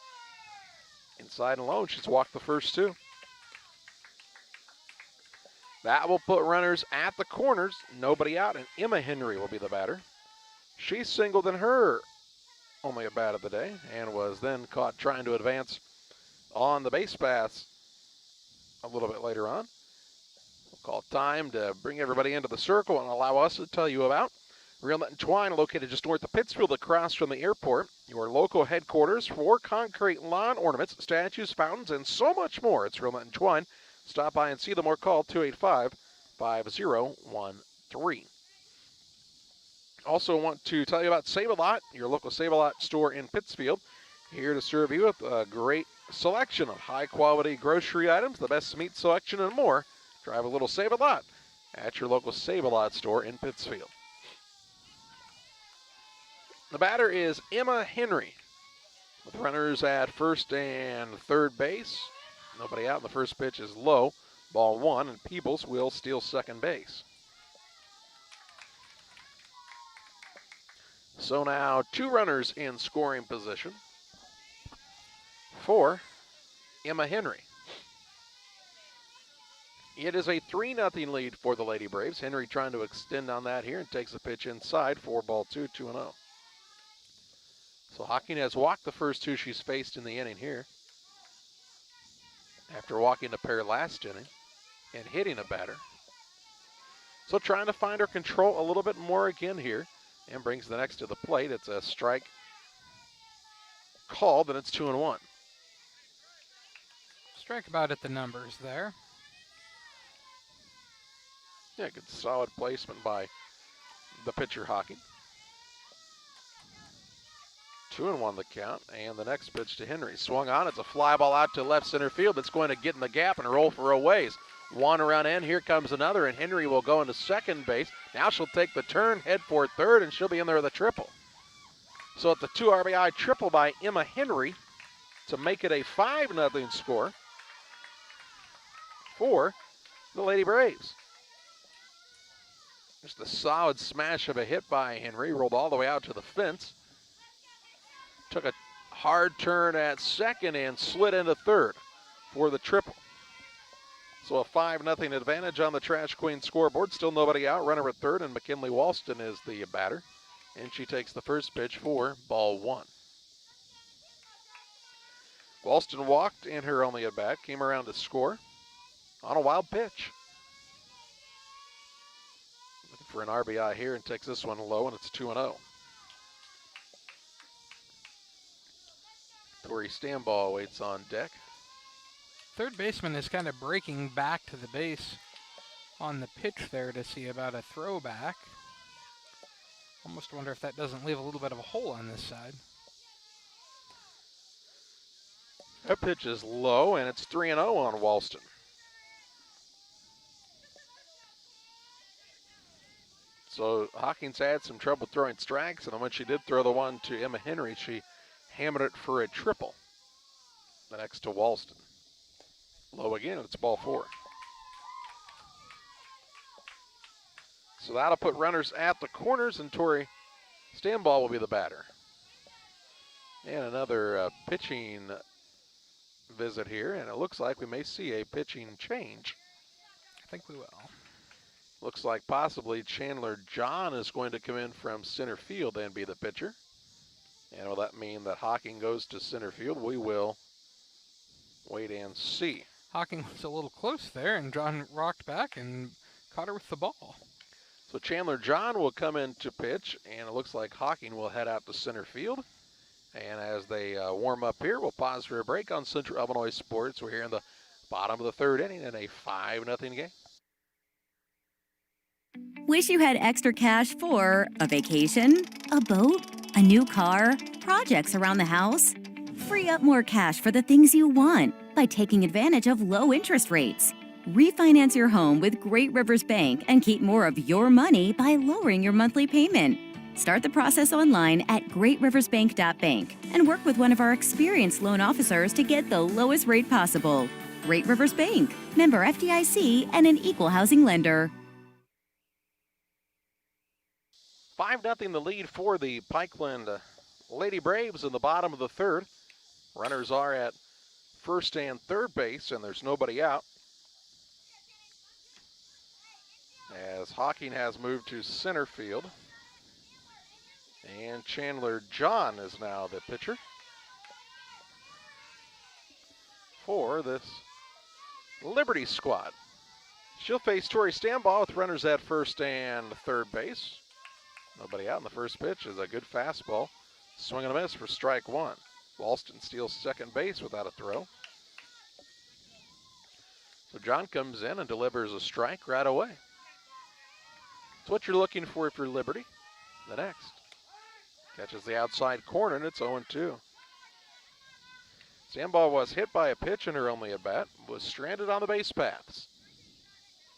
Inside and low, she's walked the first 2. That will put runners at the corners, nobody out, and Emma Henry will be the batter. She singled in her only a bat of the day and was then caught trying to advance on the base paths a little bit later on. We'll call time to bring everybody into the circle and allow us to tell you about Real Nut and Twine, located just north of Pittsfield across from the airport. Your local headquarters for concrete lawn ornaments, statues, fountains, and so much more. It's Real Nut and Twine. Stop by and see them or call 285-5013. Also want to tell you about Save-A-Lot, your local Save-A-Lot store in Pittsfield. Here to serve you with a great selection of high-quality grocery items, the best meat selection, and more. Drive a little Save-A-Lot at your local Save-A-Lot store in Pittsfield. The batter is Emma Henry, with runners at first and third base. Nobody out, and the first pitch is low. Ball 1, and Peebles will steal second base. So now 2 runners in scoring position for Emma Henry. It is a 3-0 lead for the Lady Braves. Henry trying to extend on that here and takes the pitch inside for ball 2, 2-0. So Hawking has walked the first 2 she's faced in the inning here, after walking a pair last inning and hitting a batter. So trying to find her control a little bit more again here, and brings the next to the plate. It's a strike called, and it's 2-1. Strike about at the numbers there. Yeah, good solid placement by the pitcher Hawking. 2-1 the count, and the next pitch to Henry. Swung on, it's a fly ball out to left center field. It's going to get in the gap and roll for a ways. One run in, here comes another, and Henry will go into second base. Now she'll take the turn, head for third, and she'll be in there with a triple. So it's a 2 RBI triple by Emma Henry to make it a 5-0 score for the Lady Braves. Just a solid smash of a hit by Henry, rolled all the way out to the fence. Took a hard turn at second and slid into third for the triple. So a 5-0 advantage on the Trash Queen scoreboard. Still nobody out. Runner at third, and McKinley Walston is the batter. And she takes the first pitch for ball 1. Walston walked in her only at bat, came around to score on a wild pitch. Looking for an RBI here and takes this one low, and it's 2-0. Tori Stambaugh waits on deck. Third baseman is kind of breaking back to the base on the pitch there to see about a throwback. Almost wonder if that doesn't leave a little bit of a hole on this side. That pitch is low, and it's 3-0 on Walston. So Hawkins had some trouble throwing strikes, and then when she did throw the one to Emma Henry, she hammered it for a triple. The next to Walston. Low again, it's ball 4. So that'll put runners at the corners, and Tori Stambaugh will be the batter. And another pitching visit here, and it looks like we may see a pitching change. I think we will. Looks like possibly Chandler John is going to come in from center field and be the pitcher. And will that mean that Hawking goes to center field? We will wait and see. Hawking was a little close there, and John rocked back and caught her with the ball. So Chandler John will come in to pitch, and it looks like Hawking will head out to center field. And as they warm up here, we'll pause for a break on Central Illinois Sports. We're here in the bottom of the third inning in a 5-0 game. Wish you had extra cash for a vacation, a boat, a new car, projects around the house? Free up more cash for the things you want by taking advantage of low interest rates. Refinance your home with Great Rivers Bank and keep more of your money by lowering your monthly payment. Start the process online at greatriversbank.bank and work with one of our experienced loan officers to get the lowest rate possible. Great Rivers Bank, member FDIC, and an equal housing lender. 5-0 the lead for the Pikeland Lady Braves in the bottom of the third. Runners are at first and third base, and there's nobody out. As Hawking has moved to center field. And Chandler John is now the pitcher for this Liberty squad. She'll face Tori Stambaugh with runners at first and third base. Nobody out, in the first pitch is a good fastball. Swing and a miss for strike one. Walston steals second base without a throw. So John comes in and delivers a strike right away. It's what you're looking for if you're Liberty. The next. Catches the outside corner, and it's 0-2. Stambaugh was hit by a pitch in her only at-bat, was stranded on the base paths.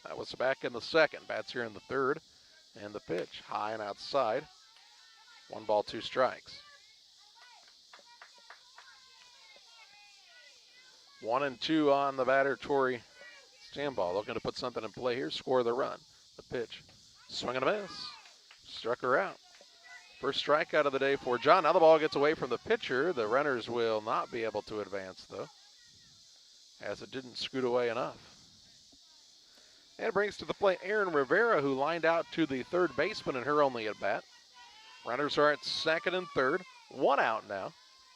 That was back in the second. Bats here in the third, and the pitch high and outside. 1 ball, 2 strikes. 1-2 on the batter, Tori Stambaugh. Looking to put something in play here, score the run. The pitch, swing and a miss. Struck her out. First strikeout of the day for John. Now the ball gets away from the pitcher. The runners will not be able to advance, though, as it didn't scoot away enough. And it brings to the plate Erin Rivera, who lined out to the third baseman in her only at-bat. Runners are at second and third. 1 out now.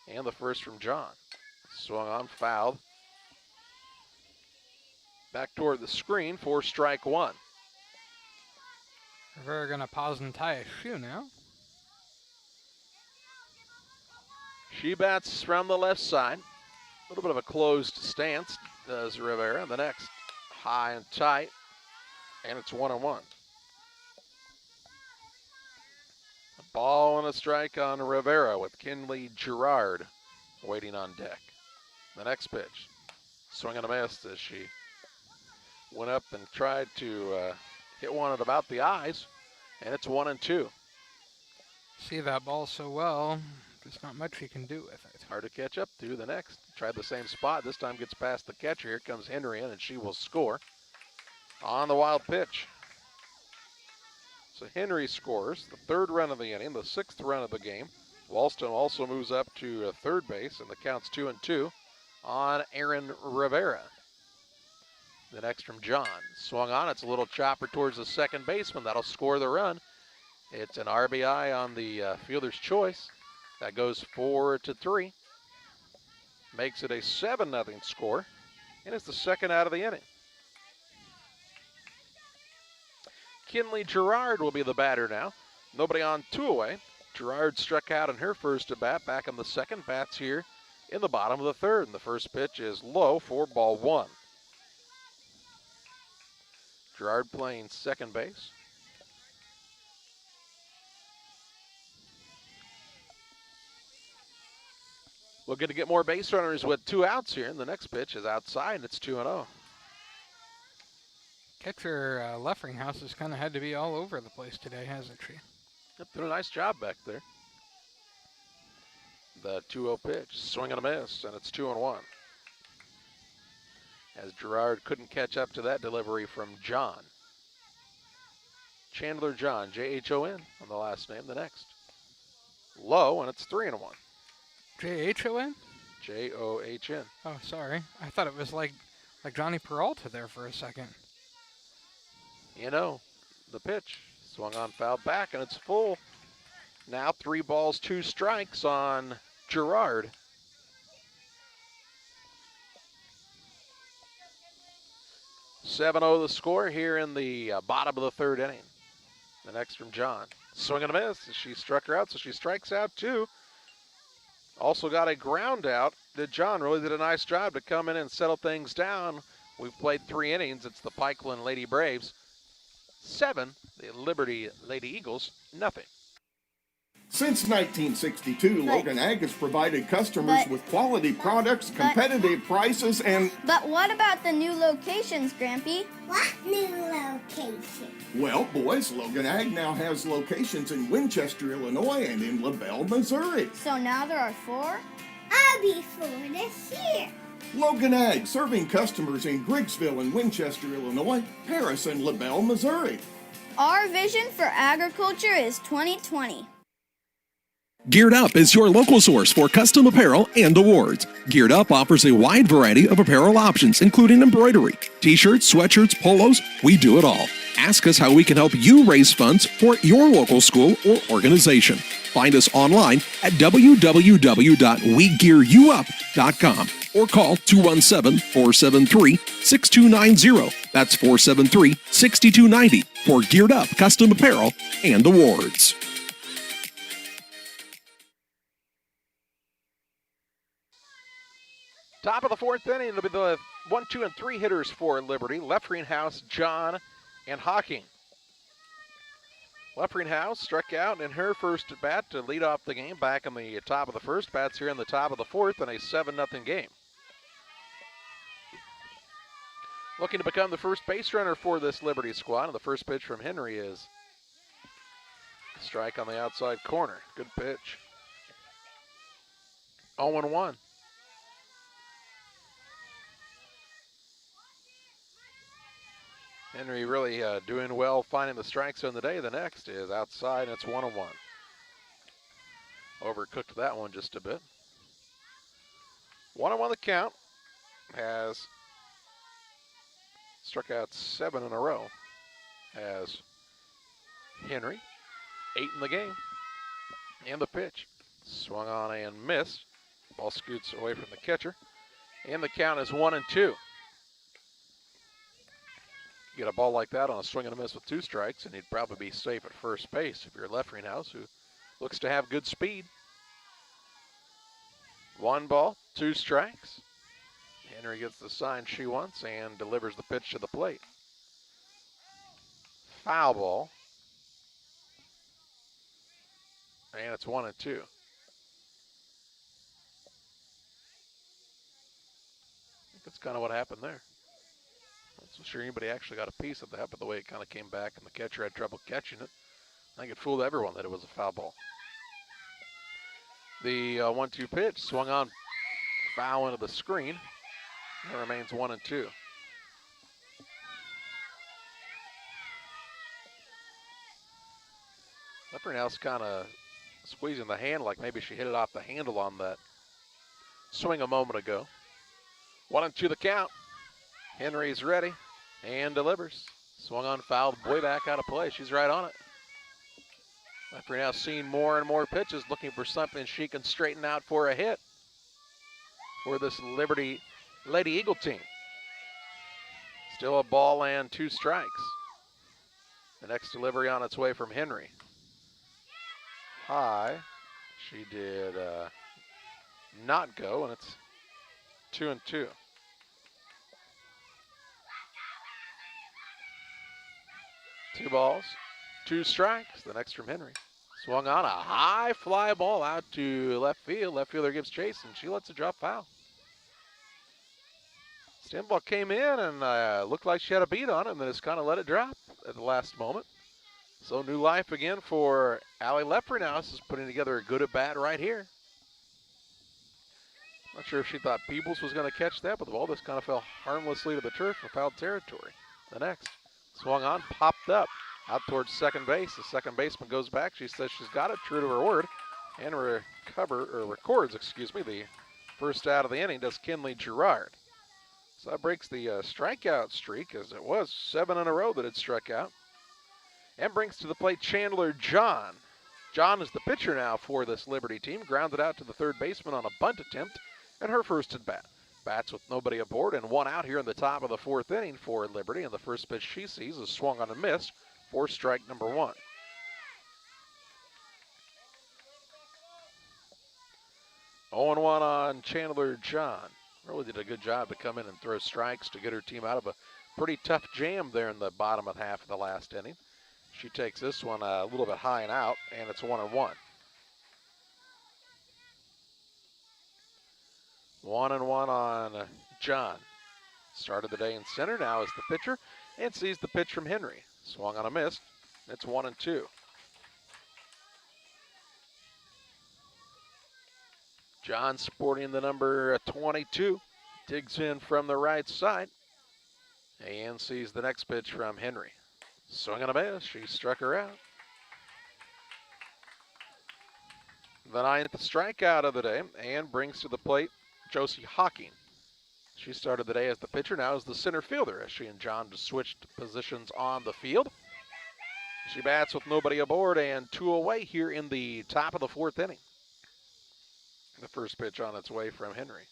And the first from John. Swung on, fouled. Back toward the screen for strike one. Rivera gonna pause and tie a shoe now. She bats from the left side. A little bit of a closed stance does Rivera. The next, high and tight, and it's 1-1. A ball and a strike on Rivera with Kinley Gerard waiting on deck. The next pitch, swing and a miss as she went up and tried to hit one at about the eyes, and it's 1-2. See that ball so well. There's not much he can do with it. Hard to catch up to. The next, tried the same spot. This time gets past the catcher. Here comes Henry in, and she will score on the wild pitch. So Henry scores the 3rd run of the inning, the 6th run of the game. Walston also moves up to third base, and the count's 2-2 on Erin Rivera. The next from John. Swung on. It's a little chopper towards the second baseman. That'll score the run. It's an RBI on the fielder's choice. That goes 4-3. Makes it a 7-0 score. And it's the 2nd out of the inning. Kinley Gerard will be the batter now. Nobody on, 2 away. Gerard struck out in her first at bat back in the second. Bats here in the bottom of the third. And the first pitch is low for ball 1. Gerard playing second base. Looking to get more base runners with 2 outs here. And the next pitch is outside, and it's 2-0. Catcher Leffringhouse has kind of had to be all over the place today, hasn't she? Yep, did a nice job back there. The 2-0 pitch, swing and a miss, and it's 2-1. As Gerard couldn't catch up to that delivery from John. Chandler John, J-H-O-N on the last name. The next, low, and it's 3-1. J-H-O-N? J-O-H-N. Oh, sorry. I thought it was like Johnny Peralta there for a second. You know, the pitch swung on, fouled back, and it's full. Now 3 balls, 2 strikes on Gerard. (7-0) the score here in the bottom of the third inning. The next from John. Swing and a miss. She struck her out, so she strikes out too. Also got a ground out. John really did a nice job to come in and settle things down. We've played 3 innings. It's the Pikeland Lady Braves 7, the Liberty Lady Eagles nothing. Since 1962, Logan Ag has provided customers with quality products, competitive prices, and... But what about the new locations, Grampy? What new location? Well, boys, Logan Ag now has locations in Winchester, Illinois, and in LaBelle, Missouri. So now there are 4? I'll be 4 this year. Logan Ag, serving customers in Griggsville and Winchester, Illinois, Paris, and LaBelle, Missouri. Our vision for agriculture is 2020. Geared Up is your local source for custom apparel and awards. Geared Up offers a wide variety of apparel options, including embroidery, t-shirts, sweatshirts, polos. We do it all. Ask us how we can help you raise funds for your local school or organization. Find us online at www.wegearyouup.com or call 217-473-6290. That's 473-6290 for Geared Up custom apparel and awards. Top of the 4th inning, it'll be the 1, 2, and 3 hitters for Liberty. Leffringhouse, John, and Hawking. Leffringhouse struck out in her first at bat to lead off the game back in the top of the 1st. Bats here in the top of the 4th in a 7-0 game. Looking to become the first base runner for this Liberty squad, and the first pitch from Henry is a strike on the outside corner. Good pitch. 0-1. Henry really doing well finding the strike zone today. The next is outside, and it's 1-1. Overcooked that one just a bit. 1-1 the count. Has struck out 7 in a row. Has Henry, 8 in the game. And the pitch. Swung on and missed. Ball scoots away from the catcher. And the count is 1-2. You get a ball like that on a swing and a miss with 2 strikes, and you'd probably be safe at first base if you're Leffringhouse, who looks to have good speed. 1 ball, 2 strikes. Henry gets the sign she wants and delivers the pitch to the plate. Foul ball. And it's 1-2. I think that's kind of what happened there. Not so sure anybody actually got a piece of that, but the way it kind of came back and the catcher had trouble catching it, I think it fooled everyone that it was a foul ball. The 1-2 pitch swung on, foul into the screen. It remains 1-2. Leffringhouse kind of squeezing the hand like maybe she hit it off the handle on that swing a moment ago. 1-2 the count. Henry's ready and delivers. Swung on, fouled, way back out of play. She's right on it. Leffringhouse seeing more and more pitches, looking for something she can straighten out for a hit for this Liberty Lady Eagle team. Still a ball and 2 strikes. The next delivery on its way from Henry. High. She did not go, and it's 2-2. Two balls, 2 strikes. The next from Henry. Swung on a high fly ball out to left field. Left fielder gives chase, and she lets it drop foul. Stand ball came in and looked like she had a beat on it, and then just kind of let it drop at the last moment. So new life again for Allie Leffringhouse, is putting together a good at bat right here. Not sure if she thought Peebles was going to catch that, but the ball just kind of fell harmlessly to the turf for foul territory. The next. Swung on, popped up, out towards second base. The second baseman goes back. She says she's got it, true to her word, and records the first out of the inning, does Kinley Gerard. So that breaks the strikeout streak, as it was 7 in a row that had struck out, and brings to the plate Chandler John. John is the pitcher now for this Liberty team, grounded out to the third baseman on a bunt attempt, and her first at bat. Bats with nobody aboard and 1 out here in the top of the 4th inning for Liberty, and the first pitch she sees is swung on and missed for strike number 1. 0-1 on Chandler John. Really did a good job to come in and throw strikes to get her team out of a pretty tough jam there in the bottom of half of the last inning. She takes this one a little bit high and out, and it's 1-1. 1-1 on John. Started the day in center, now is the pitcher, and sees the pitch from Henry. Swung on a miss. It's 1-2. John sporting the number 22. Digs in from the right side and sees the next pitch from Henry. Swing on a miss. She struck her out. The 9th strikeout of the day and brings to the plate Josie Hawking. She started the day as the pitcher, now as the center fielder as she and John just switched positions on the field. She bats with nobody aboard and 2 away here in the top of the 4th inning. The first pitch on its way from Henry.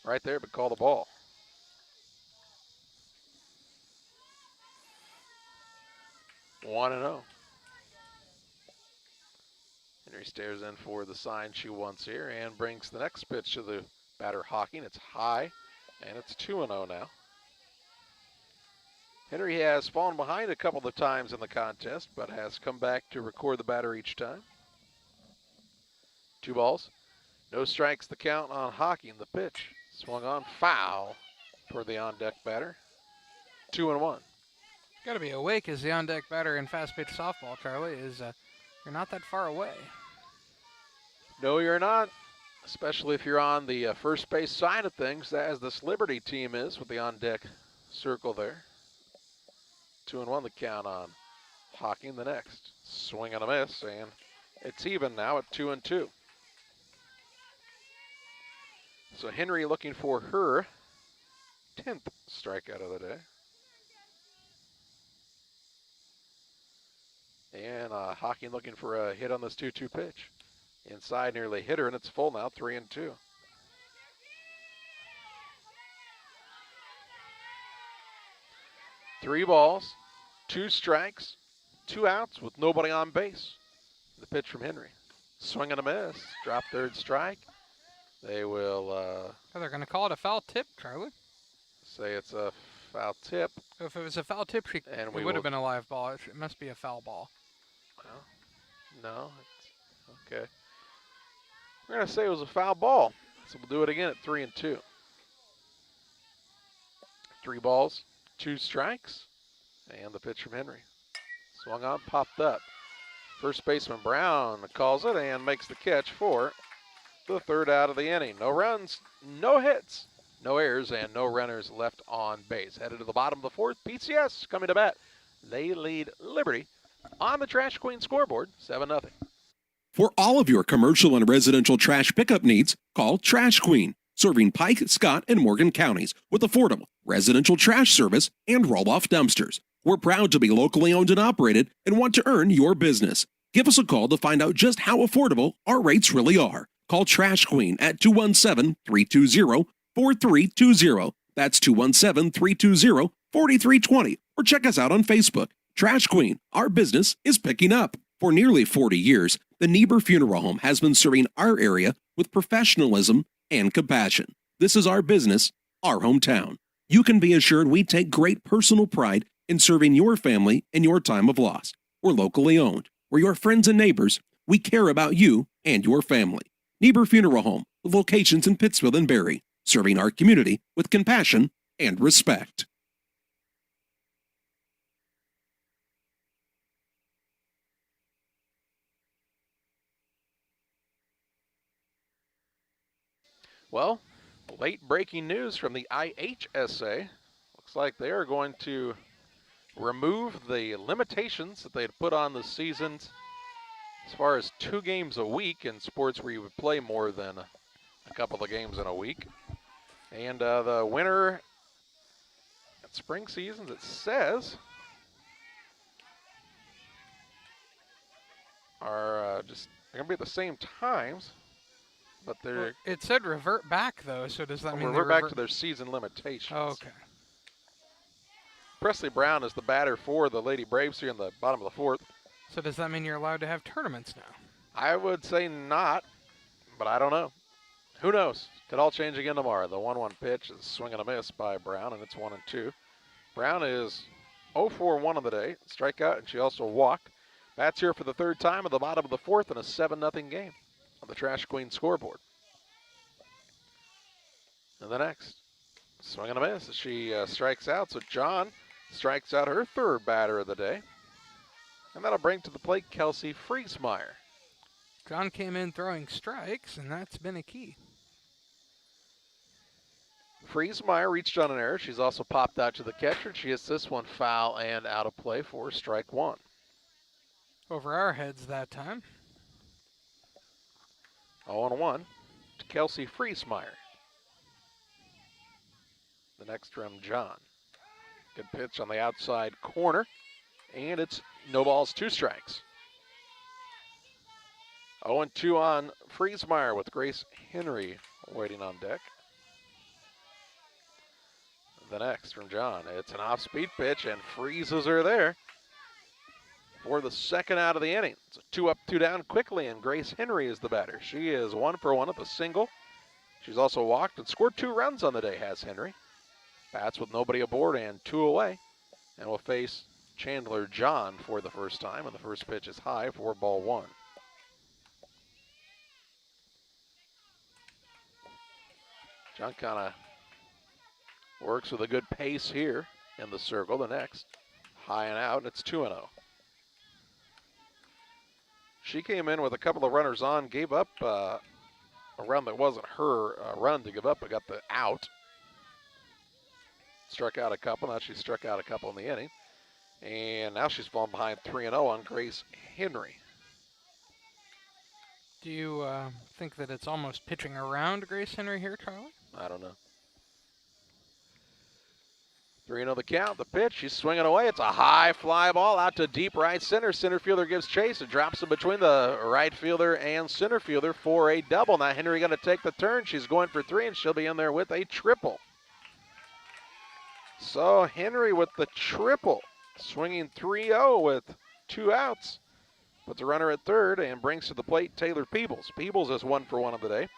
Right there, but call the ball. One and 0. Henry stares in for the sign she wants here and brings the next pitch to the batter Hawking. It's high, and it's 2-0 now. Henry has fallen behind a couple of times in the contest, but has come back to record the batter each time. 2 balls. No strikes, the count on Hawking. The pitch swung on, foul toward the on-deck batter. 2-1. Got to be awake as the on-deck batter in fast-pitch softball, Charlie. You're not that far away. No, you're not, especially if you're on the first base side of things, as this Liberty team is with the on-deck circle there. 2-1 the count on Hawking. The next swing and a miss, and it's even now at 2-2. So Henry looking for her 10th strikeout of the day. And Hawking looking for a hit on this 2-2 pitch. Inside, nearly hit her, and it's full now, 3-2. Three balls, 2 strikes, 2 outs with nobody on base. The pitch from Henry. Swing and a miss. Drop 3rd strike. They will They're going to call it a foul tip, Charlie. say it's a foul tip. If it was a foul tip, it would have been a live ball. It must be a foul ball. Well, no. It's, okay. We're going to say it was a foul ball. So we'll do it again at 3-2. 3 balls, 2 strikes, and the pitch from Henry. Swung on, popped up. First baseman Brown calls it and makes the catch for the 3rd out of the inning. No runs, no hits, no errors, and no runners left on base. Headed to the bottom of the 4th, PCS coming to bat. They lead Liberty on the Trash Queen scoreboard, 7-0. For all of your commercial and residential trash pickup needs, call Trash Queen, serving Pike, Scott, and Morgan counties with affordable residential trash service and roll-off dumpsters. We're proud to be locally owned and operated and want to earn your business. Give us a call to find out just how affordable our rates really are. Call Trash Queen at 217-320-4320. That's 217-320-4320. Or check us out on Facebook. Trash Queen, our business is picking up. For nearly 40 years, the Niebuhr Funeral Home has been serving our area with professionalism and compassion. This is our business, our hometown. You can be assured we take great personal pride in serving your family in your time of loss. We're locally owned. We're your friends and neighbors. We care about you and your family. Niebuhr Funeral Home, with locations in Pittsfield and Barry, serving our community with compassion and respect. Well, late breaking news from the IHSA. Looks like they are going to remove the limitations that they had put on the seasons as far as 2 games a week in sports where you would play more than a couple of games in a week. And the winter at spring seasons, it says, are just going to be at the same times. But they're. It said revert back, though, so does that mean revert back to their season limitations? Oh, okay. Presley Brown is the batter for the Lady Braves here in the bottom of the 4th. So does that mean you're allowed to have tournaments now? I would say not, But I don't know. Who knows? Could all change again tomorrow. The 1-1 pitch is swing and a miss by Brown, and it's 1-2. Brown is 0-for-1 on the day. Strikeout, and she also walked. Bats here for the third time at the bottom of the fourth in a 7-0 game on the Trash Queen scoreboard. And the next, swing and a miss as she strikes out. So John strikes out her third batter of the day. And that'll bring to the plate Kelsey Friesmeyer. John came in throwing strikes, and that's been a key. Friesmeyer reached on an error. She's also popped out to the catcher. She hits this one foul and out of play for strike one. Over our heads that time. 0-1 to Kelsey Friesmeyer. The next from John. Good pitch on the outside corner. And it's no balls, 2 strikes. 0-2 on Friesmeyer with Grace Henry waiting on deck. The next from John. It's an off-speed pitch and freezes her there for the second out of the inning. It's a 2 up, 2 down quickly, and Grace Henry is the batter. She is 1-for-1 with a single. She's also walked and scored 2 runs on the day, has Henry. Bats with nobody aboard and 2 away, and will face Chandler John for the first time, and the first pitch is high for ball 1. John kind of works with a good pace here in the circle. The next, high and out, and it's 2-0. She came in with a couple of runners on, gave up a run that wasn't her run to give up, but got the out. Struck out a couple. Now she struck out a couple in the inning. And now she's fallen behind 3-0 on Grace Henry. Do you think that it's almost pitching around Grace Henry here, Charlie? I don't know. 3-0 the count. The pitch. She's swinging away. It's a high fly ball out to deep right center. Center fielder gives chase. It drops in between the right fielder and center fielder for a double. Now Henry going to take the turn. She's going for 3, and she'll be in there with a triple. So Henry with the triple, swinging 3-0 with 2 outs. Puts a runner at third and brings to the plate Taylor Peebles. Peebles is 1-for-1 of the day.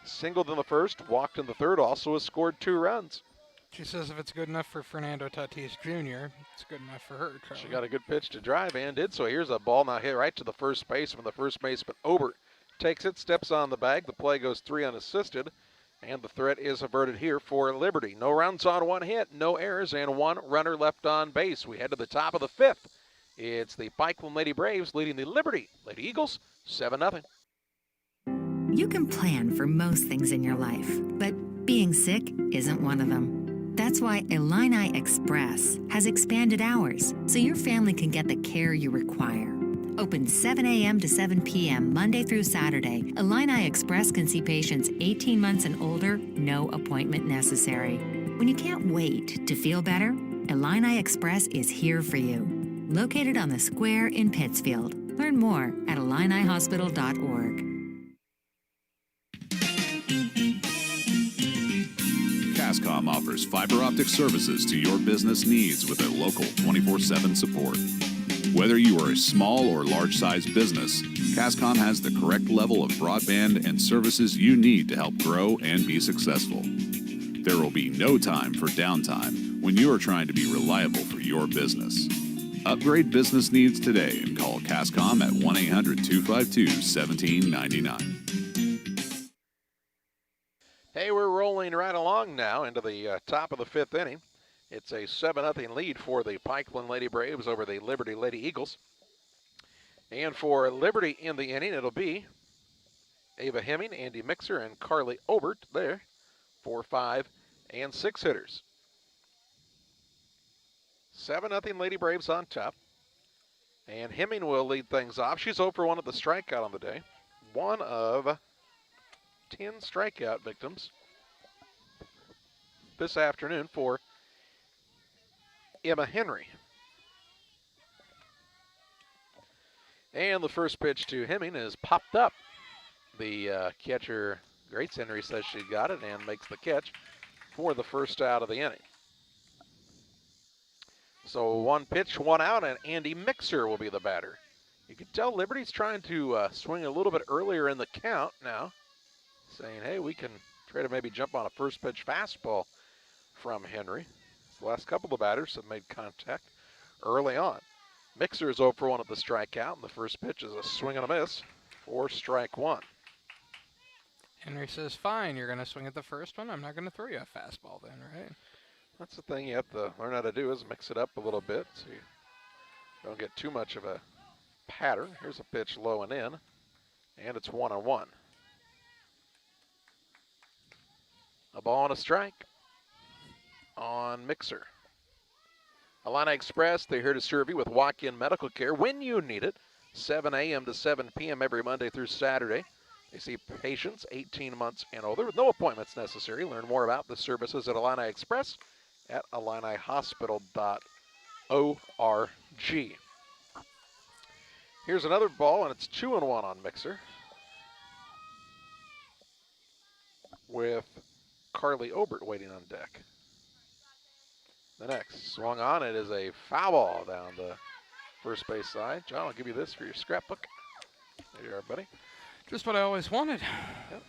Singled in the first, walked in the third, also has scored 2 runs. She says if it's good enough for Fernando Tatis Jr., it's good enough for her, Charlie. She got a good pitch to drive and did so. Here's a ball now hit right to the first baseman. The first baseman, Obert, takes it, steps on the bag. The play goes 3 unassisted. And the threat is averted here for Liberty. No runs on 1 hit, no errors, and 1 runner left on base. We head to the top of the 5th. It's the Pikeland Lady Braves leading the Liberty Lady Eagles 7-0. You can plan for most things in your life, but being sick isn't one of them. That's why Illini Express has expanded hours so your family can get the care you require. Open 7 a.m. to 7 p.m. Monday through Saturday, Illini Express can see patients 18 months and older, no appointment necessary. When you can't wait to feel better, Illini Express is here for you. Located on the square in Pittsfield. Learn more at IlliniHospital.org. Cascom offers fiber optic services to your business needs with a local 24/7 support. Whether you are a small or large-sized business, Cascom has the correct level of broadband and services you need to help grow and be successful. There will be no time for downtime when you are trying to be reliable for your business. Upgrade business needs today and call Cascom at 1-800-252-1799. Hey, we're rolling right along now into the top of the 5th inning. It's a 7-0 lead for the Pikeland Lady Braves over the Liberty Lady Eagles. And for Liberty in the inning, it'll be Ava Hemming, Andy Mixer, and Carly Obert there. 4, 5, and 6 hitters. 7-0 Lady Braves on top. And Hemming will lead things off. She's 0-for-1 at the strikeout on the day. 1 of 10 strikeout victims this afternoon for Emma Henry. And the first pitch to Hemming is popped up. The catcher, Grace Henry, says she got it and makes the catch for the first out of the inning. So 1 pitch, 1 out, and Andy Mixer will be the batter. You can tell Liberty's trying to swing a little bit earlier in the count now. saying, hey, we can try to maybe jump on a first pitch fastball from Henry. The last couple of batters have made contact early on. Mixer is 0 for 1 at the strikeout, and the first pitch is a swing and a miss for strike one. Henry says, fine, you're going to swing at the first one. I'm not going to throw you a fastball then, right? That's the thing you have to learn how to do, is mix it up a little bit so you don't get too much of a pattern. Here's a pitch low and in, and it's 1-1. A ball and a strike on Mixer. Illini Express, they're here to serve you with walk-in medical care when you need it. 7 a.m. to 7 p.m. every Monday through Saturday. They see patients 18 months and older with no appointments necessary. Learn more about the services at Illini Express at IlliniHospital.org. Here's another ball, and it's 2-1 on Mixer, with Carly Obert waiting on deck. The next swung on, it is a foul ball down the first base side. John, I'll give you this for your scrapbook. There you are, buddy. Just what I always wanted. Yep.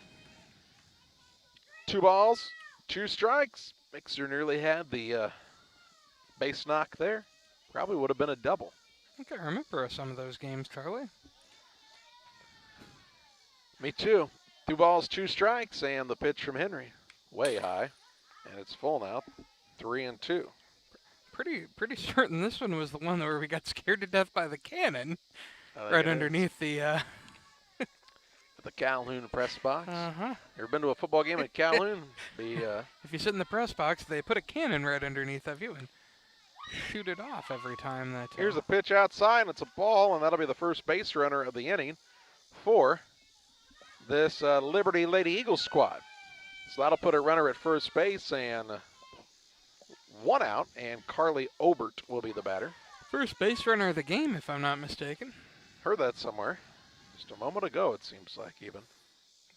2 balls, 2 strikes. Mixer nearly had the base knock there. Probably would have been a double. I think I remember some of those games, Charlie. Me too. 2 balls, 2 strikes, and the pitch from Henry. Way high, and it's full now. 3-2. Pretty certain this one was the one where we got scared to death by the cannon right underneath the the Calhoun press box. Uh-huh. Ever been to a football game at Calhoun? If you sit in the press box, they put a cannon right underneath of you and shoot it off every time that. Here's a pitch outside, and it's a ball, and that'll be the first base runner of the inning for this Liberty Lady Eagles squad. So that'll put a runner at first base, and 1 out, and Carly Obert will be the batter. First base runner of the game, if I'm not mistaken. Heard that somewhere. Just a moment ago, it seems like, even.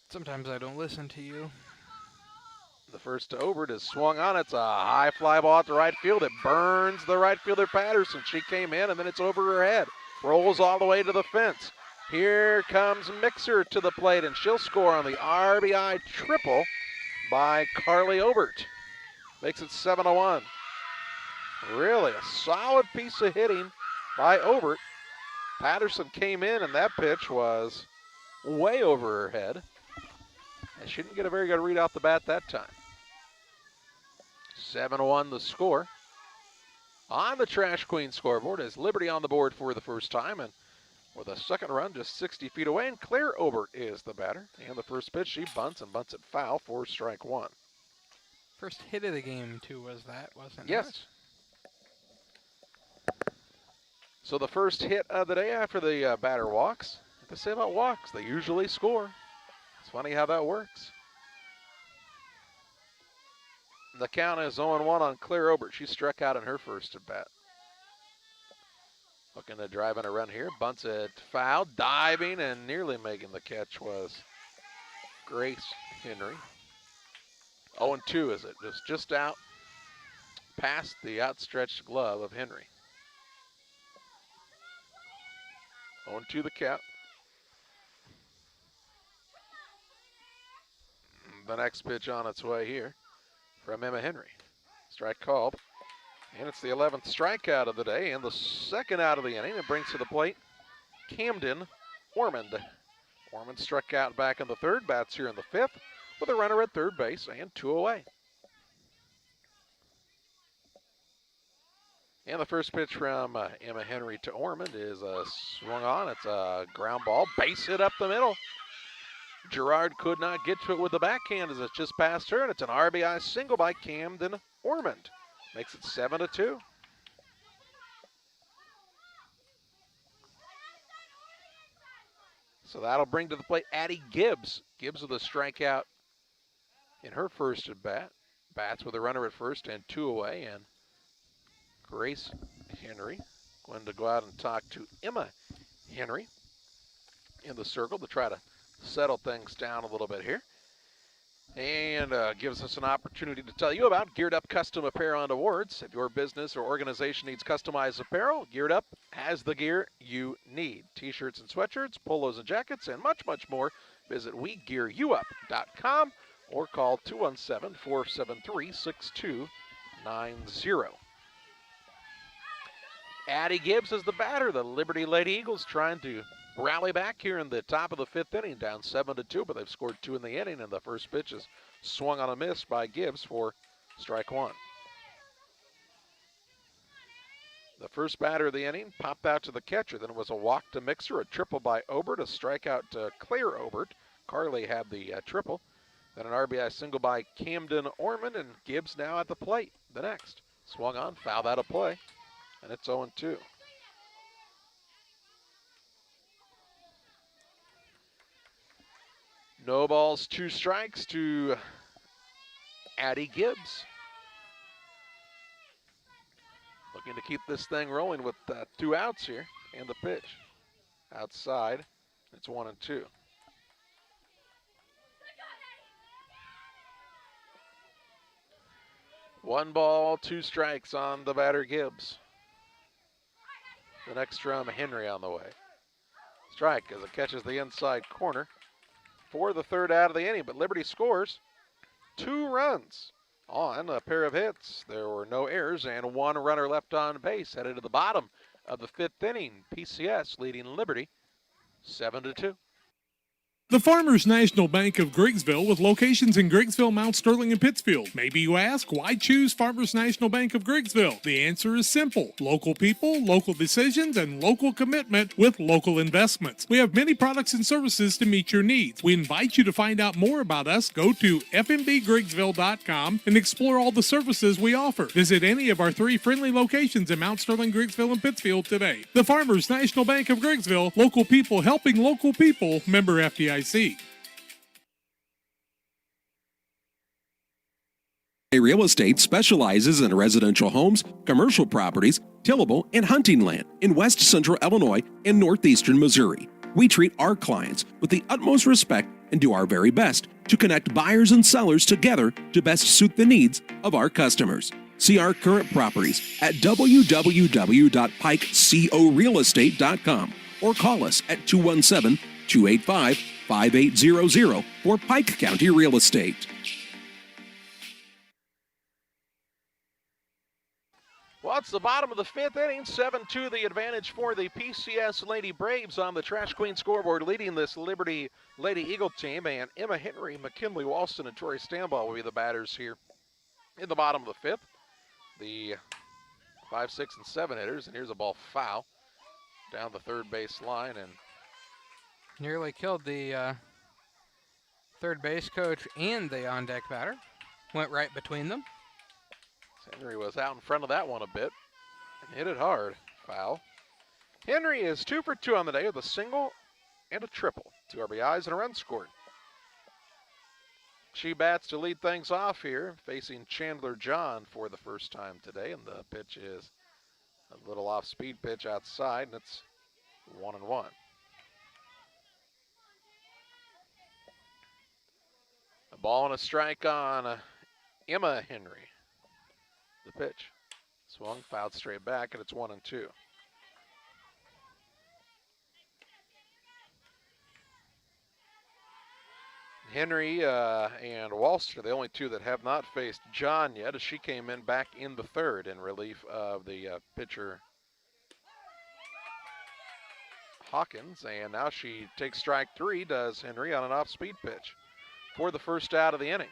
Sometimes I don't listen to you. The first to Obert is swung on. It's a high fly ball at the right field. It burns the right fielder Patterson. She came in, and then it's over her head. Rolls all the way to the fence. Here comes Mixer to the plate, and she'll score on the RBI triple by Carly Obert. Makes it 7-1. Really a solid piece of hitting by Obert. Patterson came in, and that pitch was way over her head. And she didn't get a very good read off the bat that time. 7-1 the score. On the Trash Queen scoreboard is Liberty on the board for the first time, and with a second run just 60 feet away, and Claire Obert is the batter. And the first pitch, she bunts and bunts it foul for strike one. First hit of the game, too, wasn't it? Yes. So the first hit of the day after the batter walks. What to say about walks? They usually score. It's funny how that works. The count is 0-1 on Claire Obert. She struck out in her first at bat. Looking to drive in a run here. Bunts it foul. Diving and nearly making the catch was Grace Henry. 0-2 is it? Just out past the outstretched glove of Henry. 0-2 the count. The next pitch on its way here from Emma Henry. Strike called. And it's the 11th strikeout of the day and the second out of the inning. It brings to the plate Camden Ormond. Ormond struck out back in the third, bats here in the fifth with a runner at third base and 2 away. And the first pitch from Emma Henry to Ormond is swung on. It's a ground ball, base hit up the middle. Gerard could not get to it with the backhand as it's just past her, and it's an RBI single by Camden Ormond. Makes it 7-2. So that'll bring to the plate Addie Gibbs. Gibbs with a strikeout in her first at bat. Bats with a runner at first and 2 away, and Grace Henry going to go out and talk to Emma Henry in the circle to try to settle things down a little bit here. And gives us an opportunity to tell you about Geared Up Custom Apparel and Awards. If your business or organization needs customized apparel, Geared Up has the gear you need. T-shirts and sweatshirts, polos and jackets, and much, much more. Visit WeGearYouUp.com or call 217-473-6290. Addie Gibbs is the batter. The Liberty Lady Eagles trying to rally back here in the top of the 5th inning, down 7-2, but they've scored 2 in the inning, and the first pitch is swung on a miss by Gibbs for strike 1. The first batter of the inning popped out to the catcher. Then it was a walk to Mixer, a triple by Obert, a strikeout to Claire Obert. Carly had the triple. Then an RBI single by Camden Ormond, and Gibbs now at the plate. The next. Swung on, fouled out of play, and it's 0-2. No balls, 2 strikes to Addie Gibbs. Looking to keep this thing rolling with 2 outs here, and the pitch. Outside, it's 1-2. One ball, 2 strikes on the batter Gibbs. The next drum, Henry on the way. Strike as it catches the inside corner for the 3rd out of the inning, but Liberty scores 2 runs on a pair of hits. There were no errors and 1 runner left on base. Headed to the bottom of the 5th inning, PCS leading Liberty 7-2. The Farmers National Bank of Griggsville with locations in Griggsville, Mount Sterling, and Pittsfield. Maybe you ask, why choose Farmers National Bank of Griggsville? The answer is simple. Local people, local decisions, and local commitment with local investments. We have many products and services to meet your needs. We invite you to find out more about us. Go to fmbgriggsville.com and explore all the services we offer. Visit any of our 3 friendly locations in Mount Sterling, Griggsville, and Pittsfield today. The Farmers National Bank of Griggsville, local people helping local people, member FDIC. Real Estate specializes in residential homes, commercial properties, tillable, and hunting land in west central Illinois and northeastern Missouri. We treat our clients with the utmost respect and do our very best to connect buyers and sellers together to best suit the needs of our customers. See our current properties at www.pikecorealestate.com or call us at 217-285-5800 for Pike County Real Estate. Well, it's the bottom of the 5th inning, 7-2 the advantage for the PCS Lady Braves on the Trash Queen scoreboard, leading this Liberty Lady Eagle team. And Emma Henry, McKinley Walston, and Tori Stambaugh will be the batters here in the bottom of the 5th. The 5, 6, and 7 hitters, and here's a ball foul down the 3rd base line, and nearly killed the 3rd base coach and the on-deck batter. Went right between them. Henry was out in front of that one a bit and hit it hard. Foul. Henry is 2 for 2 on the day with a single and a triple. 2 RBIs and a run scored. She bats to lead things off here, facing Chandler John for the first time today, and the pitch is a little off-speed pitch outside, and it's 1-1. A ball and a strike on Emma Henry. The pitch. Swung, fouled straight back, and it's 1-2. Henry and Walsh are the only 2 that have not faced John yet, as she came in back in the 3rd in relief of the pitcher Hawkins, and now she takes strike 3, does Henry, on an off-speed pitch for the first out of the inning.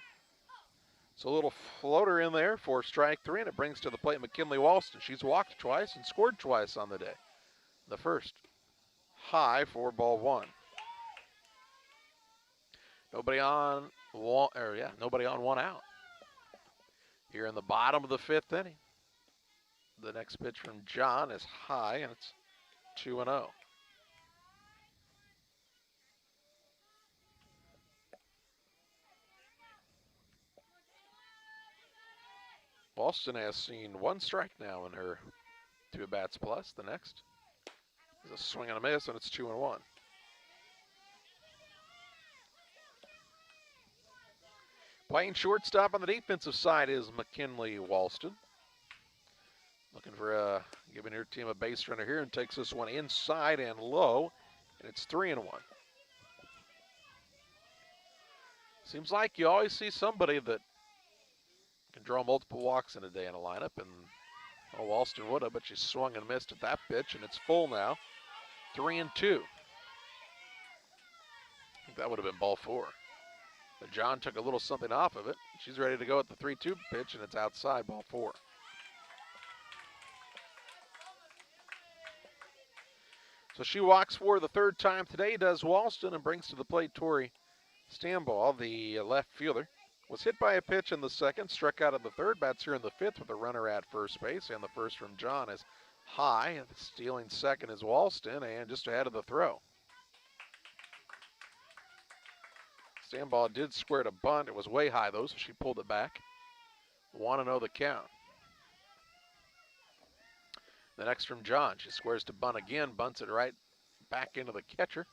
So a little floater in there for strike 3, and it brings to the plate McKinley Walston. She's walked twice and scored twice on the day. The first high for ball 1. Nobody on one, nobody on 1 out. Here in the bottom of the 5th inning. The next pitch from John is high, and it's 2-0. Walston has seen 1 strike now in her 2 at-bats plus. The next is a swing and a miss, and it's 2-1. Playing shortstop on the defensive side is McKinley Walston. Looking for giving her team a base runner here, and takes this one inside and low, and it's 3-1. Seems like you always see somebody that can draw multiple walks in a day in a lineup, and Walston would have, but she swung and missed at that pitch, and it's full now. 3-2. I think that would have been ball 4. But John took a little something off of it. She's ready to go at the 3-2 pitch, and it's outside, ball 4. So she walks for the third time today, does Walston, and brings to the plate Tori Stamball, the left fielder. Was hit by a pitch in the second, struck out in the third, bats here in the fifth with a runner at first base, and the first from John is high. Stealing second is Walston, and just ahead of the throw. Stamball did square to bunt. It was way high, though, so she pulled it back. 1-0 the count. The next from John. She squares to bunt again, bunts it right back into the catcher,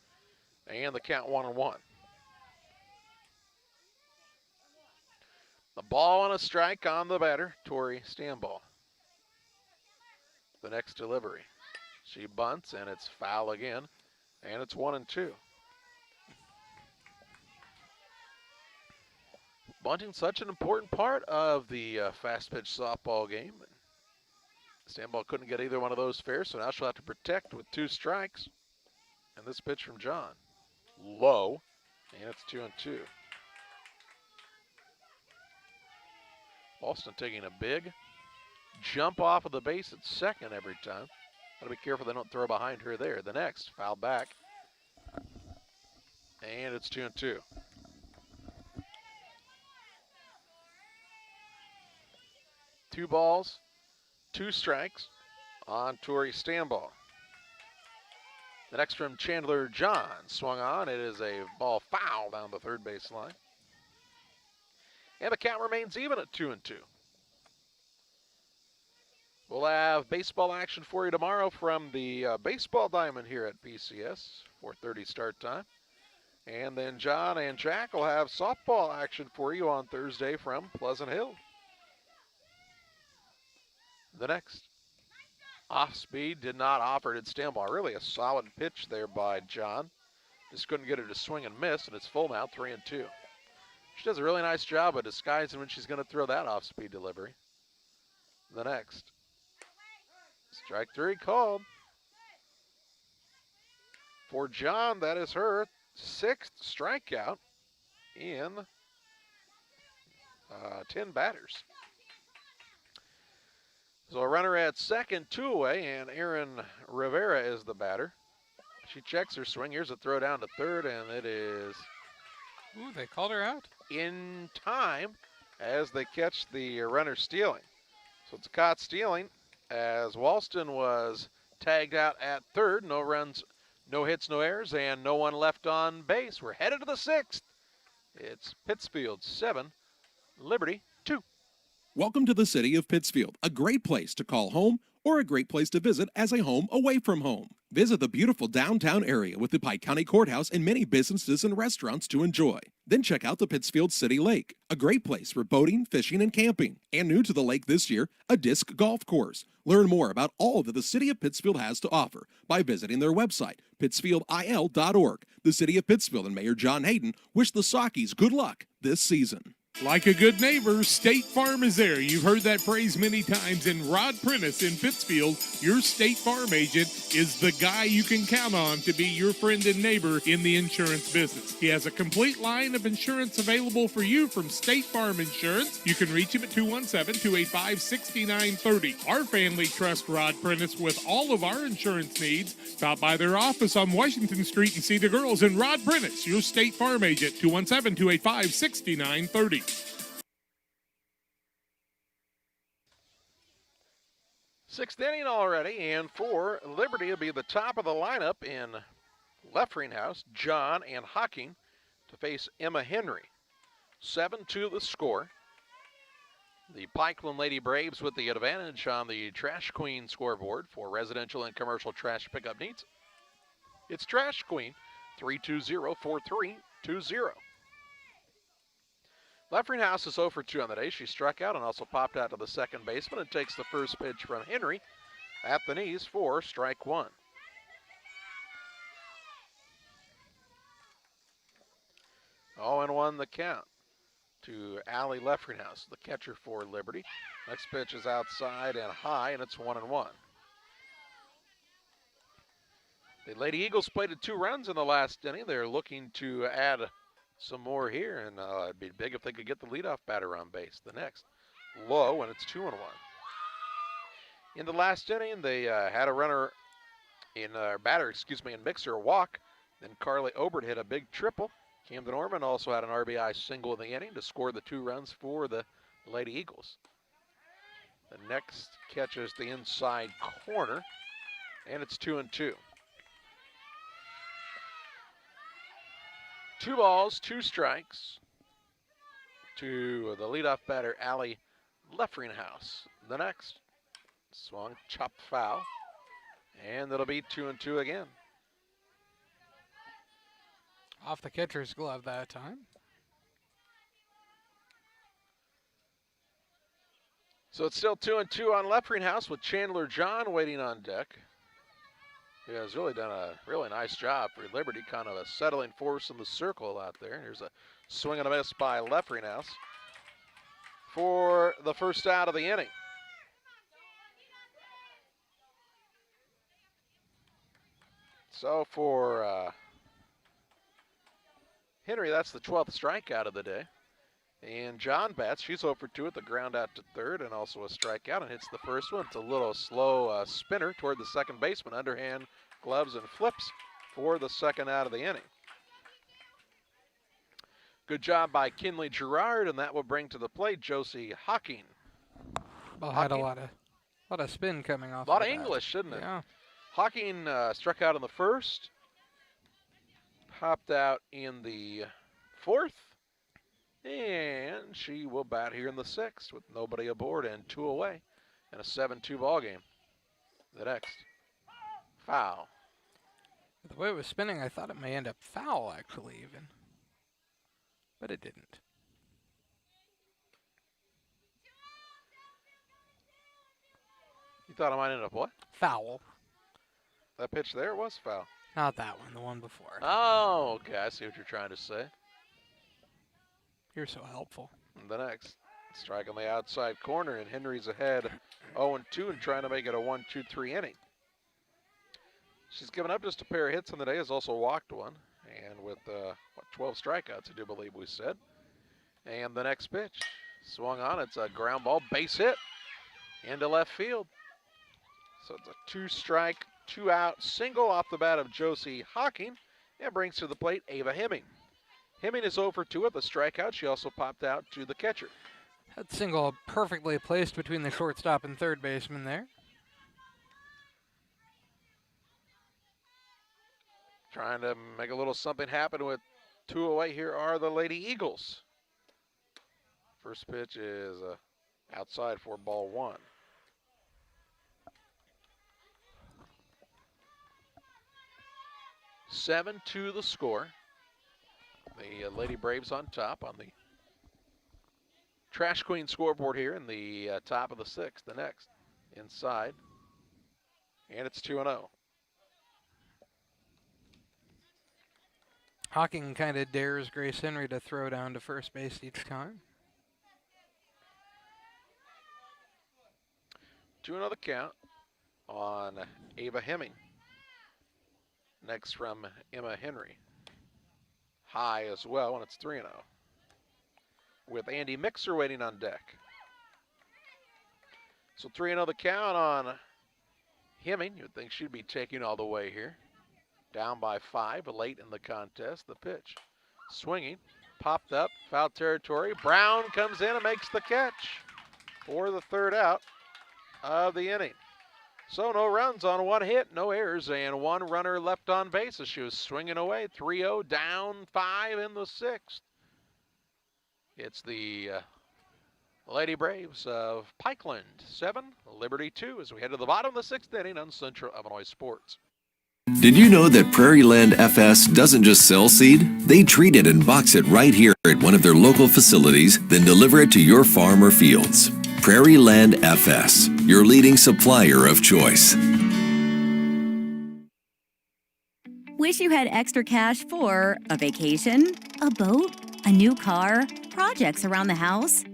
and the count 1-1. The ball and a strike on the batter, Tori Stamball. The next delivery. She bunts, and it's foul again, and it's 1-2. Bunting such an important part of the fast pitch softball game. Stamball couldn't get either one of those fair, so now she'll have to protect with 2 strikes. And this pitch from John. Low, and it's 2-2. Walston taking a big jump off of the base at second every time. Gotta be careful they don't throw behind her there. The next, foul back. And it's 2-2. Two balls, 2 strikes on Tori Stamball. The next from Chandler John, swung on. It is a ball foul down the third base line. And the count remains even at 2-2. We'll have baseball action for you tomorrow from the baseball diamond here at PCS, 4:30 start time. And then John and Jack will have softball action for you on Thursday from Pleasant Hill. The next, off speed, did not offer it. Stamball. Really a solid pitch there by John. Just couldn't get her to swing and miss, and it's full now, 3-2. She does a really nice job of disguising when she's going to throw that off-speed delivery. The next, strike 3 called. For John, that is her 6th strikeout in 10 batters. So a runner at second, 2 away, and Aaron Rivera is the batter. She checks her swing. Here's a throw down to third, and it is... Ooh, they called her out. In time as they catch the runner stealing. So it's caught stealing as Walston was tagged out at third. No runs, no hits, no errors, and no one left on base. We're headed to the 6th. It's Pittsfield 7, Liberty 2. Welcome to the city of Pittsfield, a great place to call home or a great place to visit as a home away from home. Visit the beautiful downtown area with the Pike County Courthouse and many businesses and restaurants to enjoy. Then check out the Pittsfield City Lake, a great place for boating, fishing, and camping. And new to the lake this year, a disc golf course. Learn more about all that the city of Pittsfield has to offer by visiting their website, pittsfieldil.org. The city of Pittsfield and Mayor John Hayden wish the Sockies good luck this season. Like a good neighbor, State Farm is there. You've heard that phrase many times. And Rod Prentice in Pittsfield, your State Farm agent, is the guy you can count on to be your friend and neighbor in the insurance business. He has a complete line of insurance available for you from State Farm Insurance. You can reach him at 217-285-6930. Our family trusts Rod Prentice with all of our insurance needs. Stop by their office on Washington Street and see the girls. And Rod Prentice, your State Farm agent, 217-285-6930. 6th inning already, and for Liberty will be the top of the lineup in Leffringhouse, John, and Hocking to face Emma Henry. 7-2 the score. The Pikeland Lady Braves with the advantage on the Trash Queen scoreboard for residential and commercial trash pickup needs. It's Trash Queen, 320-4320. Leffringhouse is 0 for 2 on the day. She struck out and also popped out to the second baseman and takes the first pitch from Henry at the knees for strike 1. 0-1 the count to Allie Leffringhouse, the catcher for Liberty. Next pitch is outside and high, and it's 1-1. The Lady Eagles plated 2 runs in the last inning. They're looking to add some more here, and it'd be big if they could get the leadoff batter on base. The next, low, and it's 2-1. In the last inning, they had a runner in Mixer walk. Then Carly Obert hit a big triple. Camden Norman also had an RBI single in the inning to score the 2 runs for the Lady Eagles. The next catches the inside corner, and it's 2-2. 2 balls, 2 strikes to the leadoff batter, Allie Leffringhouse. The next, swung, chopped foul, and it'll be 2-2 again. Off the catcher's glove that time. So it's still 2-2 on Leffringhouse with Chandler John waiting on deck. He has really done a really nice job for Liberty, kind of a settling force in the circle out there. Here's a swing and a miss by Leffringhouse for the first out of the inning. So for Henry, that's the 12th strikeout of the day. And John bats, she's 0 for 2 at the ground out to third, and also a strikeout, and hits the first one. It's a little slow spinner toward the second baseman, underhand gloves and flips for the second out of the inning. Good job by Kinley Gerard, and that will bring to the plate Josie Hawking. Ball had a lot of spin coming off. A lot of English, didn't it? Yeah. Hawking struck out in the first, popped out in the fourth, and she will bat here in the sixth with nobody aboard and 2 away and a 7-2 ball game. The next, foul. The way it was spinning, I thought it may end up foul, actually, even. But it didn't. You thought it might end up what? Foul. That pitch there was foul. Not that one, the one before. Oh, okay, I see what you're trying to say. You're so helpful. And the next, strike on the outside corner, and Henry's ahead 0-2 and trying to make it a 1-2-3 inning. She's given up just a pair of hits on the day, has also walked one, and with 12 strikeouts, I do believe we said. And the next pitch, swung on, it's a ground ball, base hit into left field. So it's a 2-strike, 2-out single off the bat of Josie Hawking, and brings to the plate Ava Hemming. Hemming is 0 for 2 with a strikeout. She also popped out to the catcher. That single perfectly placed between the shortstop and third baseman there. Trying to make a little something happen with 2 away. Here are the Lady Eagles. First pitch is outside for ball 1. Seven to the score. The Lady Braves on top on the Trash Queen scoreboard here in the top of the 6th. The next, inside, and it's 2-0. Hawking kind of dares Grace Henry to throw down to first base each time. 2-0 the count on Ava Hemming. Next from Emma Henry. High as well, and it's 3-0. With Andy Mixer waiting on deck. So 3-0 the count on Hemming. You'd think she'd be taking all the way here. Down by 5 late in the contest. The pitch. Swinging. Popped up. Foul territory. Brown comes in and makes the catch for the 3rd out of the inning. So no runs on 1 hit, no errors, and 1 runner left on base as she was swinging away. 3-0, down 5 in the 6th. It's the Lady Braves of Pikeland 7, Liberty 2, as we head to the bottom of the 6th inning on Central Illinois Sports. Did you know that Prairie Land FS doesn't just sell seed? They treat it and box it right here at one of their local facilities, then deliver it to your farm or fields. Prairie Land FS, your leading supplier of choice. Wish you had extra cash for a vacation, a boat, a new car, projects around the house?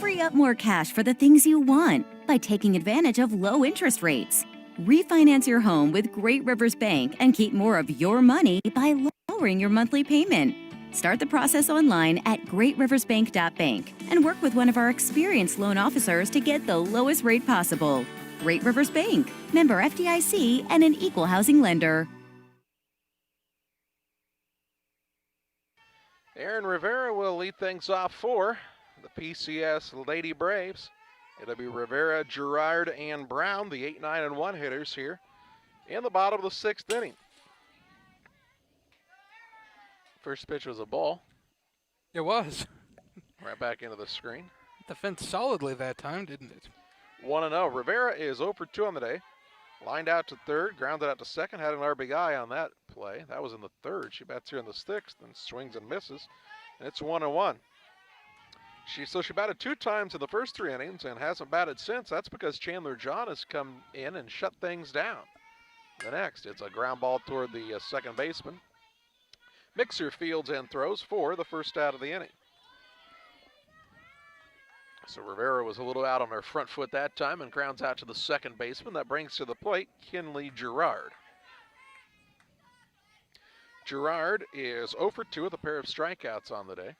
Free up more cash for the things you want by taking advantage of low interest rates. Refinance your home with Great Rivers Bank and keep more of your money by lowering your monthly payment. Start the process online at greatriversbank.bank and work with one of our experienced loan officers to get the lowest rate possible. Great Rivers Bank, member FDIC, and an equal housing lender. Aaron Rivera will lead things off for the PCS Lady Braves. It'll be Rivera, Gerard, and Brown, the 8, 9, and 1 hitters here in the bottom of the 6th inning. First pitch was a ball. It was. Right back into the screen. The fence solidly that time, didn't it? 1-0. Rivera is 0 for 2 on the day. Lined out to third, grounded out to second, had an RBI on that play. That was in the third. She bats here in the 6th and swings and misses. And it's 1-1. So she batted 2 times in the first 3 innings and hasn't batted since. That's because Chandler John has come in and shut things down. The next, it's a ground ball toward the second baseman. Mixer fields and throws for the first out of the inning. So Rivera was a little out on her front foot that time and grounds out to the second baseman. That brings to the plate Kinley Gerard. Gerard is 0 for 2 with a pair of strikeouts on the day.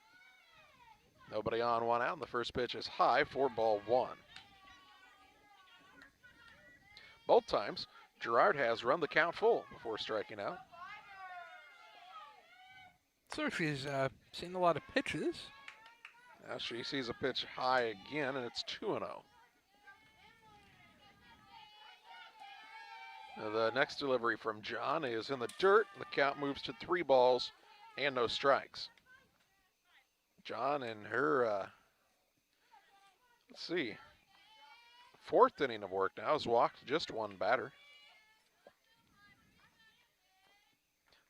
Nobody on, 1 out, and the first pitch is high for ball 1. Both times, Gerard has run the count full before striking out. So she's seen a lot of pitches. Now she sees a pitch high again, and it's 2-0. The next delivery from John is in the dirt. The count moves to 3 balls and no strikes. John in her, 4th inning of work now has walked just 1 batter.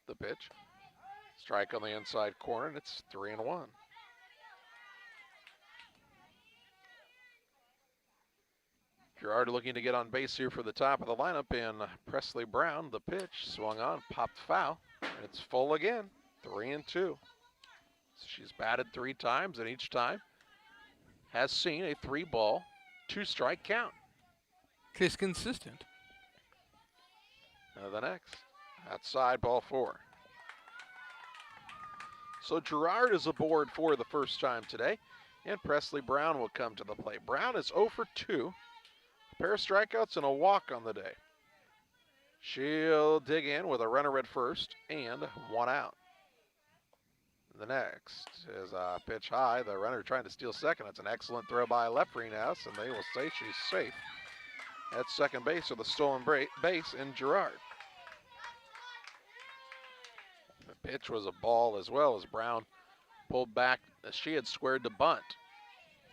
The pitch. Strike on the inside corner, and it's 3-1. Gerard looking to get on base here for the top of the lineup, and Presley Brown, the pitch, swung on, popped foul, and it's full again, 3-2. So she's batted 3 times, and each time has seen a 3-ball, 2-strike count. She's consistent. Now the next, outside ball 4. So Gerard is aboard for the first time today, and Presley Brown will come to the plate. Brown is 0 for 2. A pair of strikeouts and a walk on the day. She'll dig in with a runner at first and 1 out. The next is a pitch high. The runner trying to steal second. It's an excellent throw by Lefreenhouse, and they will say she's safe at second base with a stolen base in Gerard. The pitch was a ball as well as Brown pulled back as she had squared the bunt.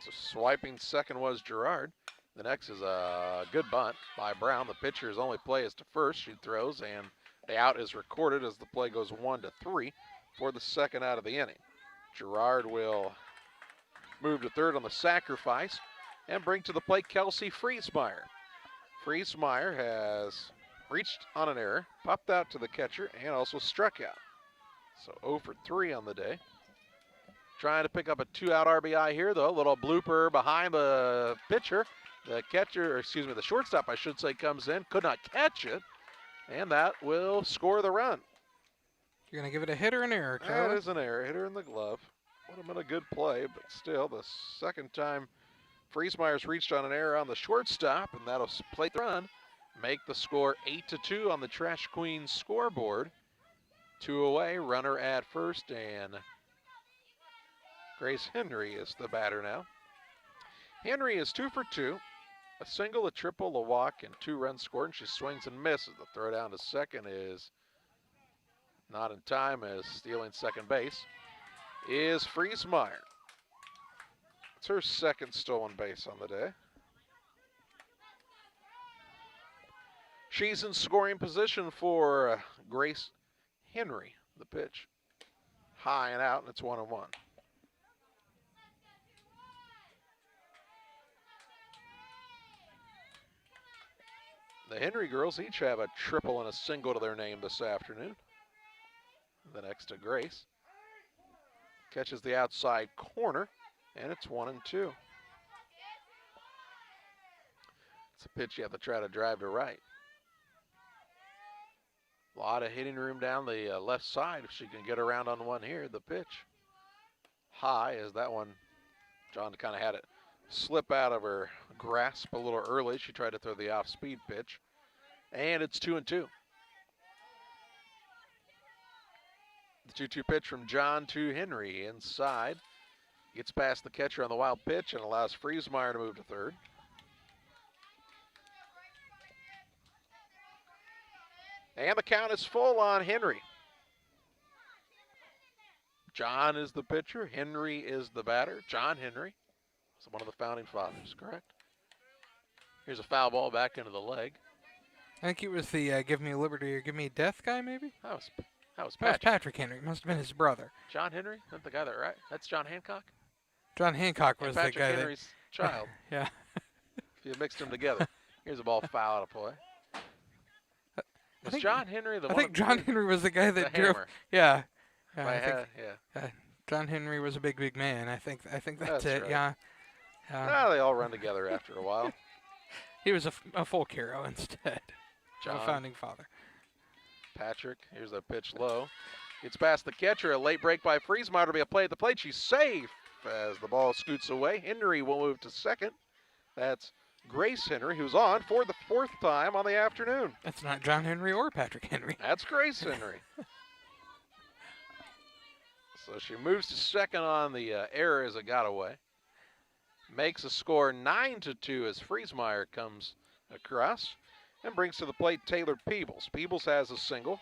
So swiping second was Gerard. The next is a good bunt by Brown. The pitcher's only play is to first. She throws, and the out is recorded as the play goes 1-3 for the second out of the inning. Gerard will move to third on the sacrifice and bring to the plate Kelsey Friesmeyer. Friesmeyer has reached on an error, popped out to the catcher, and also struck out. So 0 for 3 on the day. Trying to pick up a 2-out RBI here, though. A little blooper behind the pitcher. The catcher, the shortstop, I should say, comes in, could not catch it, and that will score the run. You're going to give it a hit or an error, Charlie? That is an error. Hit her in the glove. Would have been a good play, but still, the second time Friesmeyer's reached on an error on the shortstop, and that'll plate the run, make the score 8-2 on the Trash Queen scoreboard. 2 away, runner at first, and Grace Henry is the batter now. Henry is 2 for 2. A single, a triple, a walk, and 2 runs scored, and she swings and misses. The throw down to second is not in time, as stealing second base is Friesmeyer. It's her second stolen base on the day. She's in scoring position for Grace Henry. The pitch high and out, and it's 1-1. The Henry girls each have a triple and a single to their name this afternoon. The next to Grace. Catches the outside corner, and it's 1-2. It's a pitch you have to try to drive to right. A lot of hitting room down the left side if she can get around on one here. The pitch high as that one, John kind of had it slip out of her grasp a little early. She tried to throw the off-speed pitch, and it's 2-2. The 2-2 pitch from John to Henry inside. Gets past the catcher on the wild pitch and allows Friesmeyer to move to third. And the count is full on Henry. John is the pitcher. Henry is the batter. John Henry is one of the founding fathers, correct? Here's a foul ball back into the leg. I think it was the give me liberty or give me death guy, maybe? That was That was Patrick. Patrick Henry. Must have been his brother. John Henry? That's the guy that, right? That's John Hancock? John Hancock was the Patrick guy Henry's child. Yeah. If you mixed them together. Here's a ball foul out of play. Was John Henry the one? I think John Henry was the guy that the drove. hammer. Yeah. Yeah. John Henry was a big man. I think that's it. right. Yeah. Well, they all run together after a while. He was a folk hero instead. John. A founding father. Patrick, here's a pitch low. Gets past the catcher. A late break by Friesmeyer to be a play at the plate. She's safe as the ball scoots away. Henry will move to second. That's Grace Henry, who's on for the 4th time on the afternoon. That's not John Henry or Patrick Henry. That's Grace Henry. So she moves to second on the error as it got away. Makes a score 9-2 as Friesmeyer comes across and brings to the plate Taylor Peebles. Peebles has a single,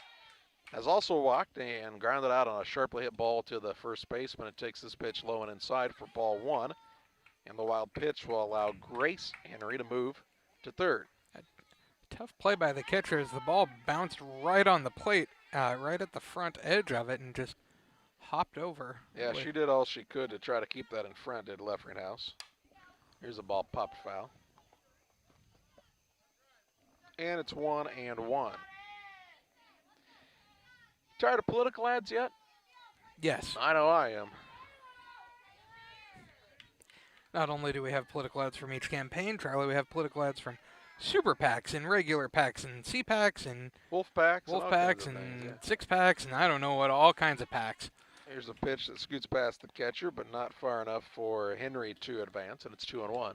has also walked and grounded out on a sharply hit ball to the first baseman. It takes this pitch low and inside for ball 1. And the wild pitch will allow Grace Henry to move to third. Tough play by the catcher as the ball bounced right on the plate, right at the front edge of it, and just hopped over. Yeah, she did all she could to try to keep that in front, did Leffringhouse. Here's a ball popped foul. And it's 1-1. Tired of political ads yet? Yes. I know I am. Not only do we have political ads from each campaign, Charlie, we have political ads from super PACs and regular PACs and C-PACs and Wolf packs and things, 6-packs and I don't know what, all kinds of packs. Here's a pitch that scoots past the catcher, but not far enough for Henry to advance, and it's 2-1.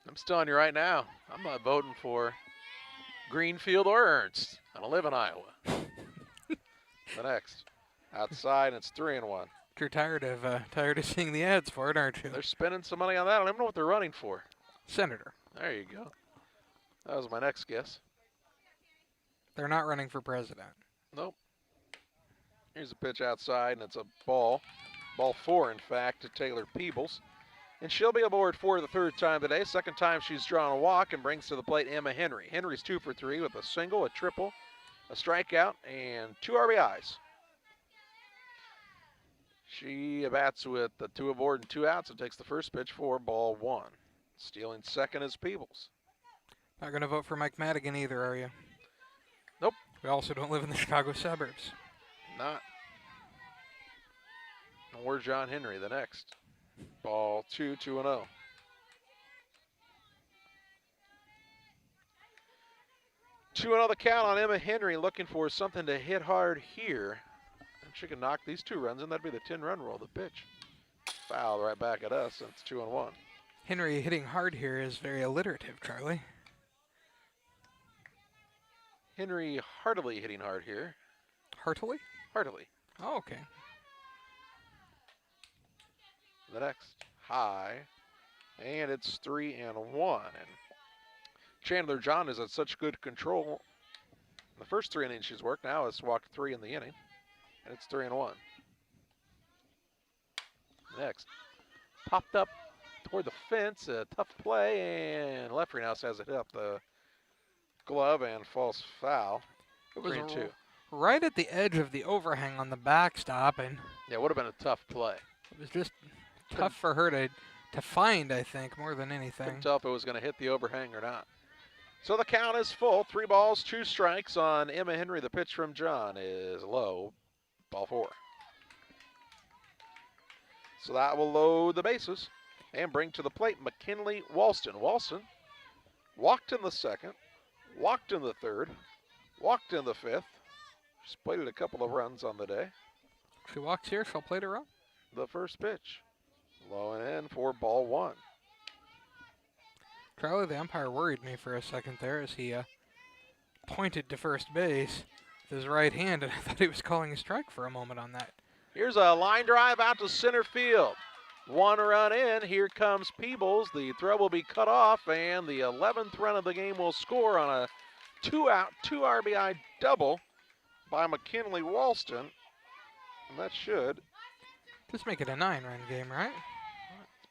I'm just telling you right now, I'm not voting for Greenfield or Ernst. I don't live in Iowa. The next, outside, and it's 3-1. You're tired of seeing the ads for it, aren't you? They're spending some money on that. I don't even know what they're running for. Senator. There you go. That was my next guess. They're not running for president. Nope. Here's a pitch outside, and it's a ball. Ball 4, in fact, to Taylor Peebles. And she'll be aboard for the 3rd time today. 2nd time she's drawn a walk and brings to the plate Emma Henry. Henry's 2 for 3 with a single, a triple, a strikeout, and 2 RBIs. She bats with the 2 aboard and 2 outs and takes the first pitch for ball 1. Stealing second is Peebles. Not going to vote for Mike Madigan either, are you? Nope. We also don't live in the Chicago suburbs. Not. Or John Henry, the next. Ball 2, 2-0. Two and 0 the count on Emma Henry, looking for something to hit hard here. And she can knock these 2 runs in. That'd be the 10-run roll, the pitch. Foul right back at us, and it's 2-1. Henry hitting hard here is very alliterative, Charlie. Henry heartily hitting hard here. Heartily? Heartily. Oh, okay. The next, high, and it's 3-1. And Chandler John is at such good control. In the first 3 innings she's worked, now it's walked 3 in the inning, and it's 3-1. Next, popped up toward the fence, a tough play, and Leffringhouse has it up the glove and false foul. It was 3-2. Right at the edge of the overhang on the backstop, and yeah, it would have been a tough play. It was just tough for her to find, I think, more than anything. Couldn't tell if it was going to hit the overhang or not. So the count is full. 3 balls, 2 strikes on Emma Henry. The pitch from John is low. Ball 4. So that will load the bases and bring to the plate McKinley Walston. Walston walked in the second, walked in the third, walked in the fifth. She's plated a couple of runs on the day. If she walks here, she'll plate a run. The first pitch. Low and in for ball 1. Charlie, the umpire, worried me for a second there as he pointed to first base with his right hand, and I thought he was calling a strike for a moment on that. Here's a line drive out to center field. 1 run in. Here comes Peebles. The throw will be cut off, and the 11th run of the game will score on a 2-out, 2 RBI double by McKinley Walston. And that should just make it a 9-run game, right?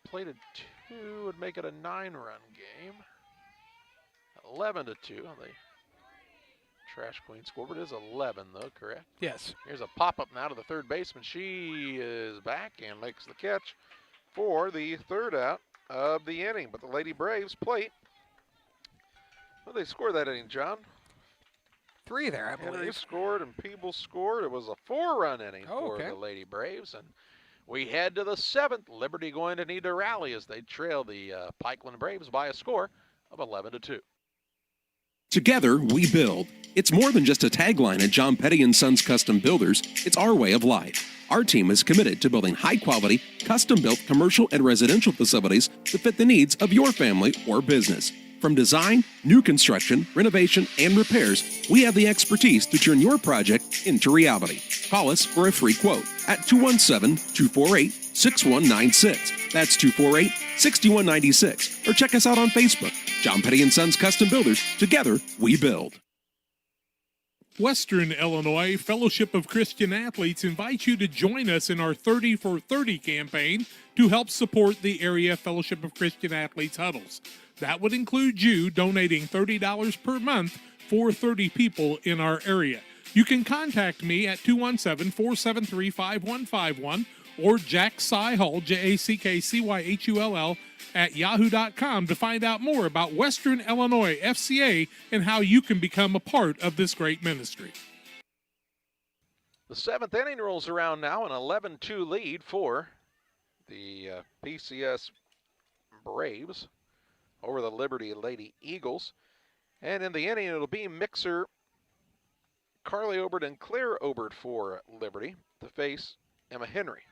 Plated 2 would make it a 9-run game. 11-2 on the Trash Queen scoreboard. It is 11 though, correct? Yes. Here's a pop-up now to the third baseman. She is back and makes the catch for the 3rd out of the inning. But the Lady Braves plate. Well, they scored that inning, John. 3 there, I believe. Henry scored and Peebles scored. It was a 4-run inning for okay. the Lady Braves. And we head to the 7th. Liberty going to need to rally as they trail the Pikeland Braves by a score of 11-2. Together, we build. It's more than just a tagline at John Petty & Sons Custom Builders. It's our way of life. Our team is committed to building high-quality, custom-built commercial and residential facilities that fit the needs of your family or business. From design, new construction, renovation, and repairs, we have the expertise to turn your project into reality. Call us for a free quote at 217-248-6196. That's 248-6196. Or check us out on Facebook. John Petty & Sons Custom Builders. Together, we build. Western Illinois Fellowship of Christian Athletes invites you to join us in our 30 for 30 campaign to help support the area Fellowship of Christian Athletes huddles. That would include you donating $30 per month for 30 people in our area. You can contact me at 217-473-5151 or Jack Cyhull, JackCyhull, at yahoo.com to find out more about Western Illinois FCA and how you can become a part of this great ministry. The 7th inning rolls around now, an 11-2 lead for the PCS Braves over the Liberty Lady Eagles. And in the inning, it'll be mixer Carly Obert and Claire Obert for Liberty to face Emma Henry.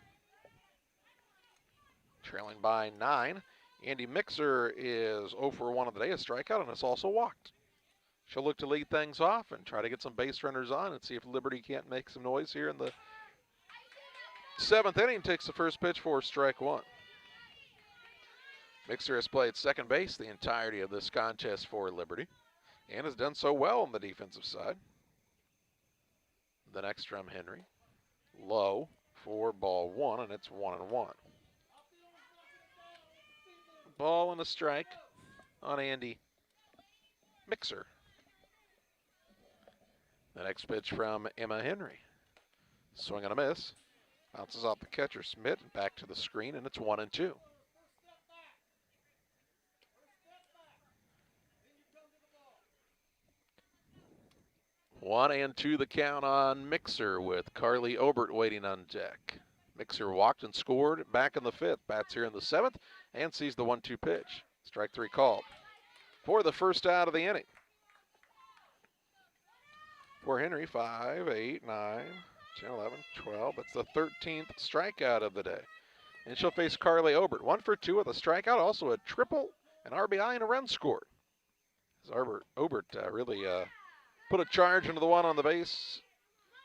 Trailing by 9. Andy Mixer is 0 for 1 of the day, a strikeout, and it's also walked. She'll look to lead things off and try to get some base runners on and see if Liberty can't make some noise here in the 7th inning. Takes the first pitch for strike 1. Mixer has played second base the entirety of this contest for Liberty and has done so well on the defensive side. The next from Henry. Low for ball 1, and it's 1-1. Ball and a strike on Andy Mixer. The next pitch from Emma Henry. Swing and a miss. Bounces off the catcher Smith and back to the screen, and it's 1-2. One and two the count on Mixer with Carly Obert waiting on deck. Mixer walked and scored back in the 5th. Bats here in the 7th and sees the 1-2 pitch. Strike 3 called for the first out of the inning. For Henry, 5, 8, 9, 10, 11, 12. That's the 13th strikeout of the day. And she'll face Carly Obert. 1 for 2 with a strikeout, also a triple, an RBI, and a run scored. As Obert really put a charge into the one on the base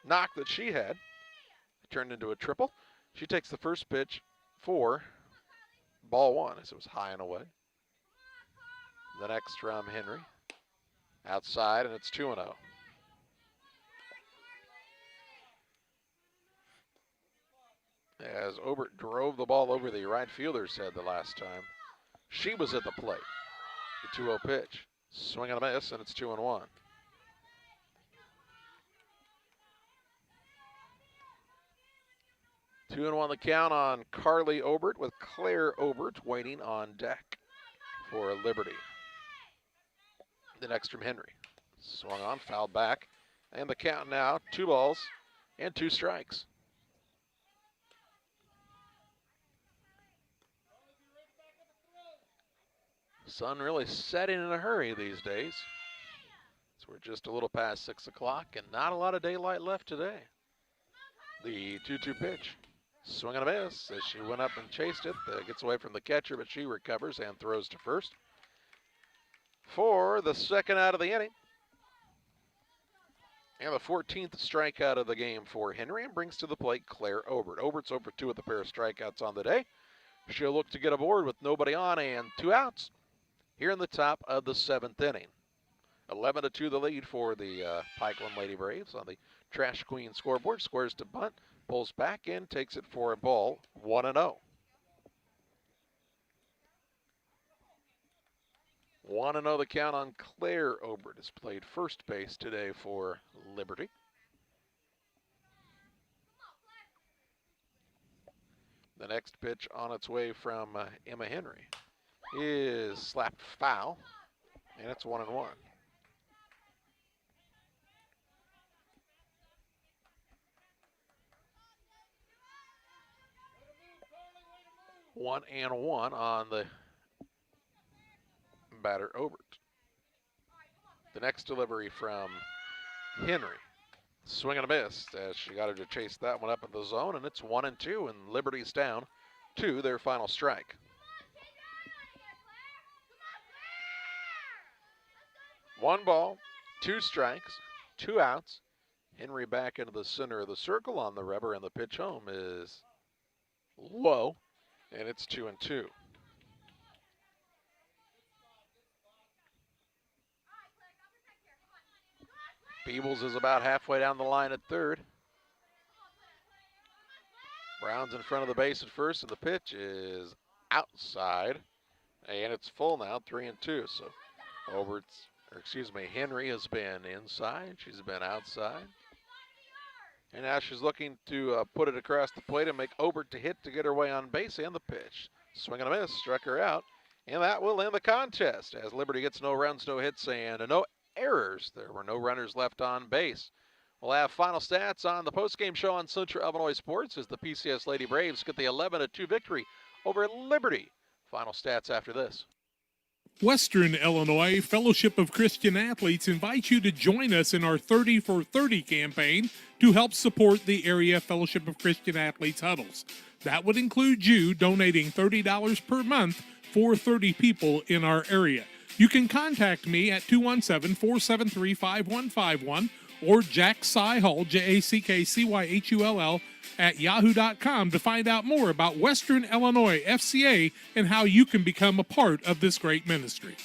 knock that she had. It turned into a triple. She takes the first pitch for ball 1 as it was high and away. The next from Henry. Outside, and it's 2-0. As Obert drove the ball over the right fielder's head the last time, she was at the plate. The 2-0 pitch. Swing and a miss, and it's 2-1. Two and 1 the count on Carly Obert with Claire Obert waiting on deck for Liberty. The next from Henry. Swung on, fouled back. And the count now, 2 balls and 2 strikes. Sun really setting in a hurry these days. So we're just a little past 6 o'clock and not a lot of daylight left today. The 2-2 pitch. Swing and a miss as she went up and chased it. Gets away from the catcher, but she recovers and throws to first. For the second out of the inning. And the 14th strikeout of the game for Henry, and brings to the plate Claire Obert. Obert's over 2 with a pair of strikeouts on the day. She'll look to get aboard with nobody on and 2 outs here in the top of the 7th inning. 11-2 the lead for the Pikeland Lady Braves on the Trash Queen scoreboard. Squares to bunt, pulls back in, takes it for a ball, 1-0. 1-0 the count on Claire Obert. Has played first base today for Liberty. The next pitch on its way from Emma Henry is slapped foul, and it's 1-1. 1-1 on the batter Obert. The next delivery from Henry. Swing and a miss as she got her to chase that one up in the zone, and it's 1-2, and Liberty's down to their final strike. One ball, 2 strikes, 2 outs. Henry back into the center of the circle on the rubber, and the pitch home is low, and it's 2-2. Peebles is about halfway down the line at third. Brown's in front of the base at first, and the pitch is outside, and it's full now, 3-2. So Henry has been inside, she's been outside. And now she's looking to put it across the plate and make Obert to hit to get her way on base, and the pitch. Swing and a miss, struck her out, and that will end the contest as Liberty gets no runs, no hits, and no errors. There were no runners left on base. We'll have final stats on the postgame show on Central Illinois Sports as the PCS Lady Braves get the 11-2 victory over Liberty. Final stats after this. Western Illinois Fellowship of Christian Athletes invites you to join us in our 30 for 30 campaign to help support the area Fellowship of Christian Athletes huddles. That would include you donating $30 per month for 30 people in our area. You can contact me at 217-473-5151 or Jack Cyhull, JackCyhull, at yahoo.com to find out more about Western Illinois FCA and how you can become a part of this great ministry.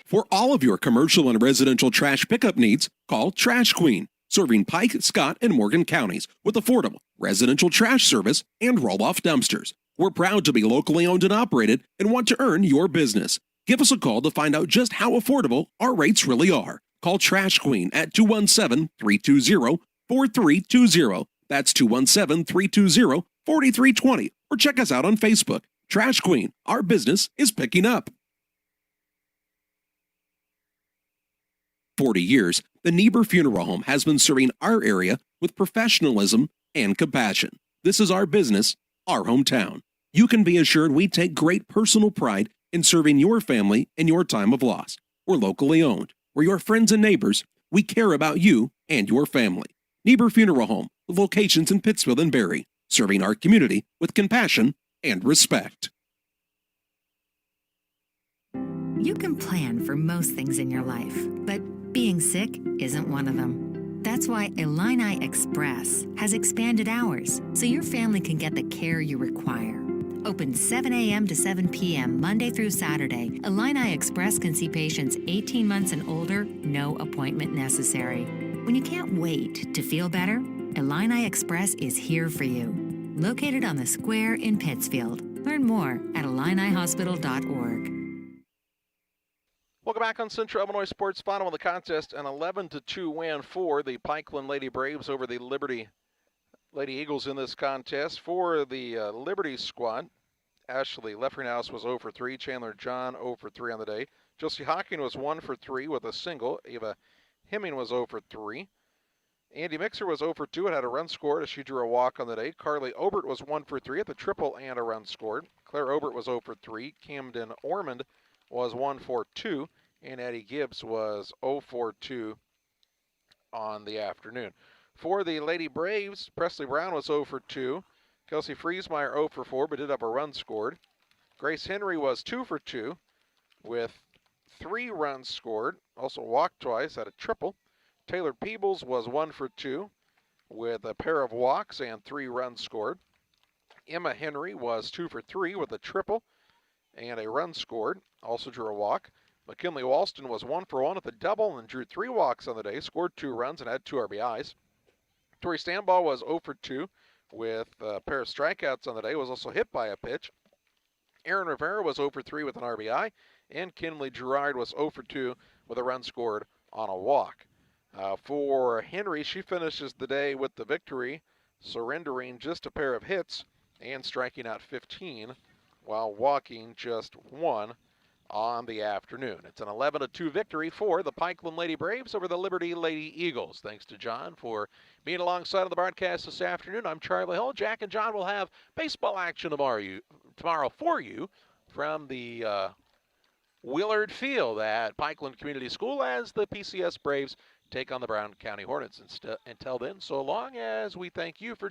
For all of your commercial and residential trash pickup needs, call Trash Queen, serving Pike, Scott, and Morgan counties with affordable residential trash service and roll-off dumpsters. We're proud to be locally owned and operated and want to earn your business. Give us a call to find out just how affordable our rates really are. Call Trash Queen at 217-320-4320. That's 217-320-4320. Or check us out on Facebook. Trash Queen, our business is picking up. 40 years, the Niebuhr Funeral Home has been serving our area with professionalism and compassion. This is our business, our hometown. You can be assured we take great personal pride in serving your family in your time of loss. We're locally owned. We're your friends and neighbors. We care about you and your family. Niebuhr Funeral Home, with locations in Pittsfield and Barry, serving our community with compassion and respect. You can plan for most things in your life, but being sick isn't one of them. That's why Illini Express has expanded hours so your family can get the care you require. Open 7 a.m. to 7 p.m. Monday through Saturday, Illini Express can see patients 18 months and older, no appointment necessary. When you can't wait to feel better, Illini Express is here for you. Located on the square in Pittsfield. Learn more at IlliniHospital.org. Welcome back on Central Illinois Sports. Final of the contest, an 11-2 win for the Pikeland Lady Braves over the Liberty Lady Eagles in this contest. For the Liberty squad, Ashley Leffringhouse was 0 for 3. Chandler John 0 for 3 on the day. Josie Hocking was 1 for 3 with a single. Ava Hemming was 0 for 3. Andy Mixer was 0 for 2 and had a run scored as she drew a walk on the day. Carly Obert was 1 for 3 at the triple and a run scored. Claire Obert was 0 for 3. Camden Ormond was 1 for 2, and Eddie Gibbs was 0 for 2 on the afternoon. For the Lady Braves, Presley Brown was 0 for 2. Kelsey Friesmeyer 0 for 4, but did have a run scored. Grace Henry was 2 for 2 with 3 runs scored. Also walked twice, had a triple. Taylor Peebles was 1 for 2 with a pair of walks and 3 runs scored. Emma Henry was 2 for 3 with a triple and a run scored. Also drew a walk. McKinley Walston was 1 for 1 with a double and drew 3 walks on the day, scored 2 runs and had 2 RBIs. Tori Stambaugh was 0 for 2 with a pair of strikeouts on the day, was also hit by a pitch. Aaron Rivera was 0 for 3 with an RBI, and Kinley Gerard was 0 for 2 with a run scored on a walk. For Henry, she finishes the day with the victory, surrendering just a pair of hits and striking out 15 while walking just 1 on the afternoon. It's an 11-2 victory for the Pikeland Lady Braves over the Liberty Lady Eagles. Thanks to John for being alongside of the broadcast this afternoon. I'm Charlie Hill. Jack and John will have baseball action tomorrow for you from the Willard Field at Pikeland Community School as the PCS Braves take on the Brown County Hornets. Until then, so long as we thank you for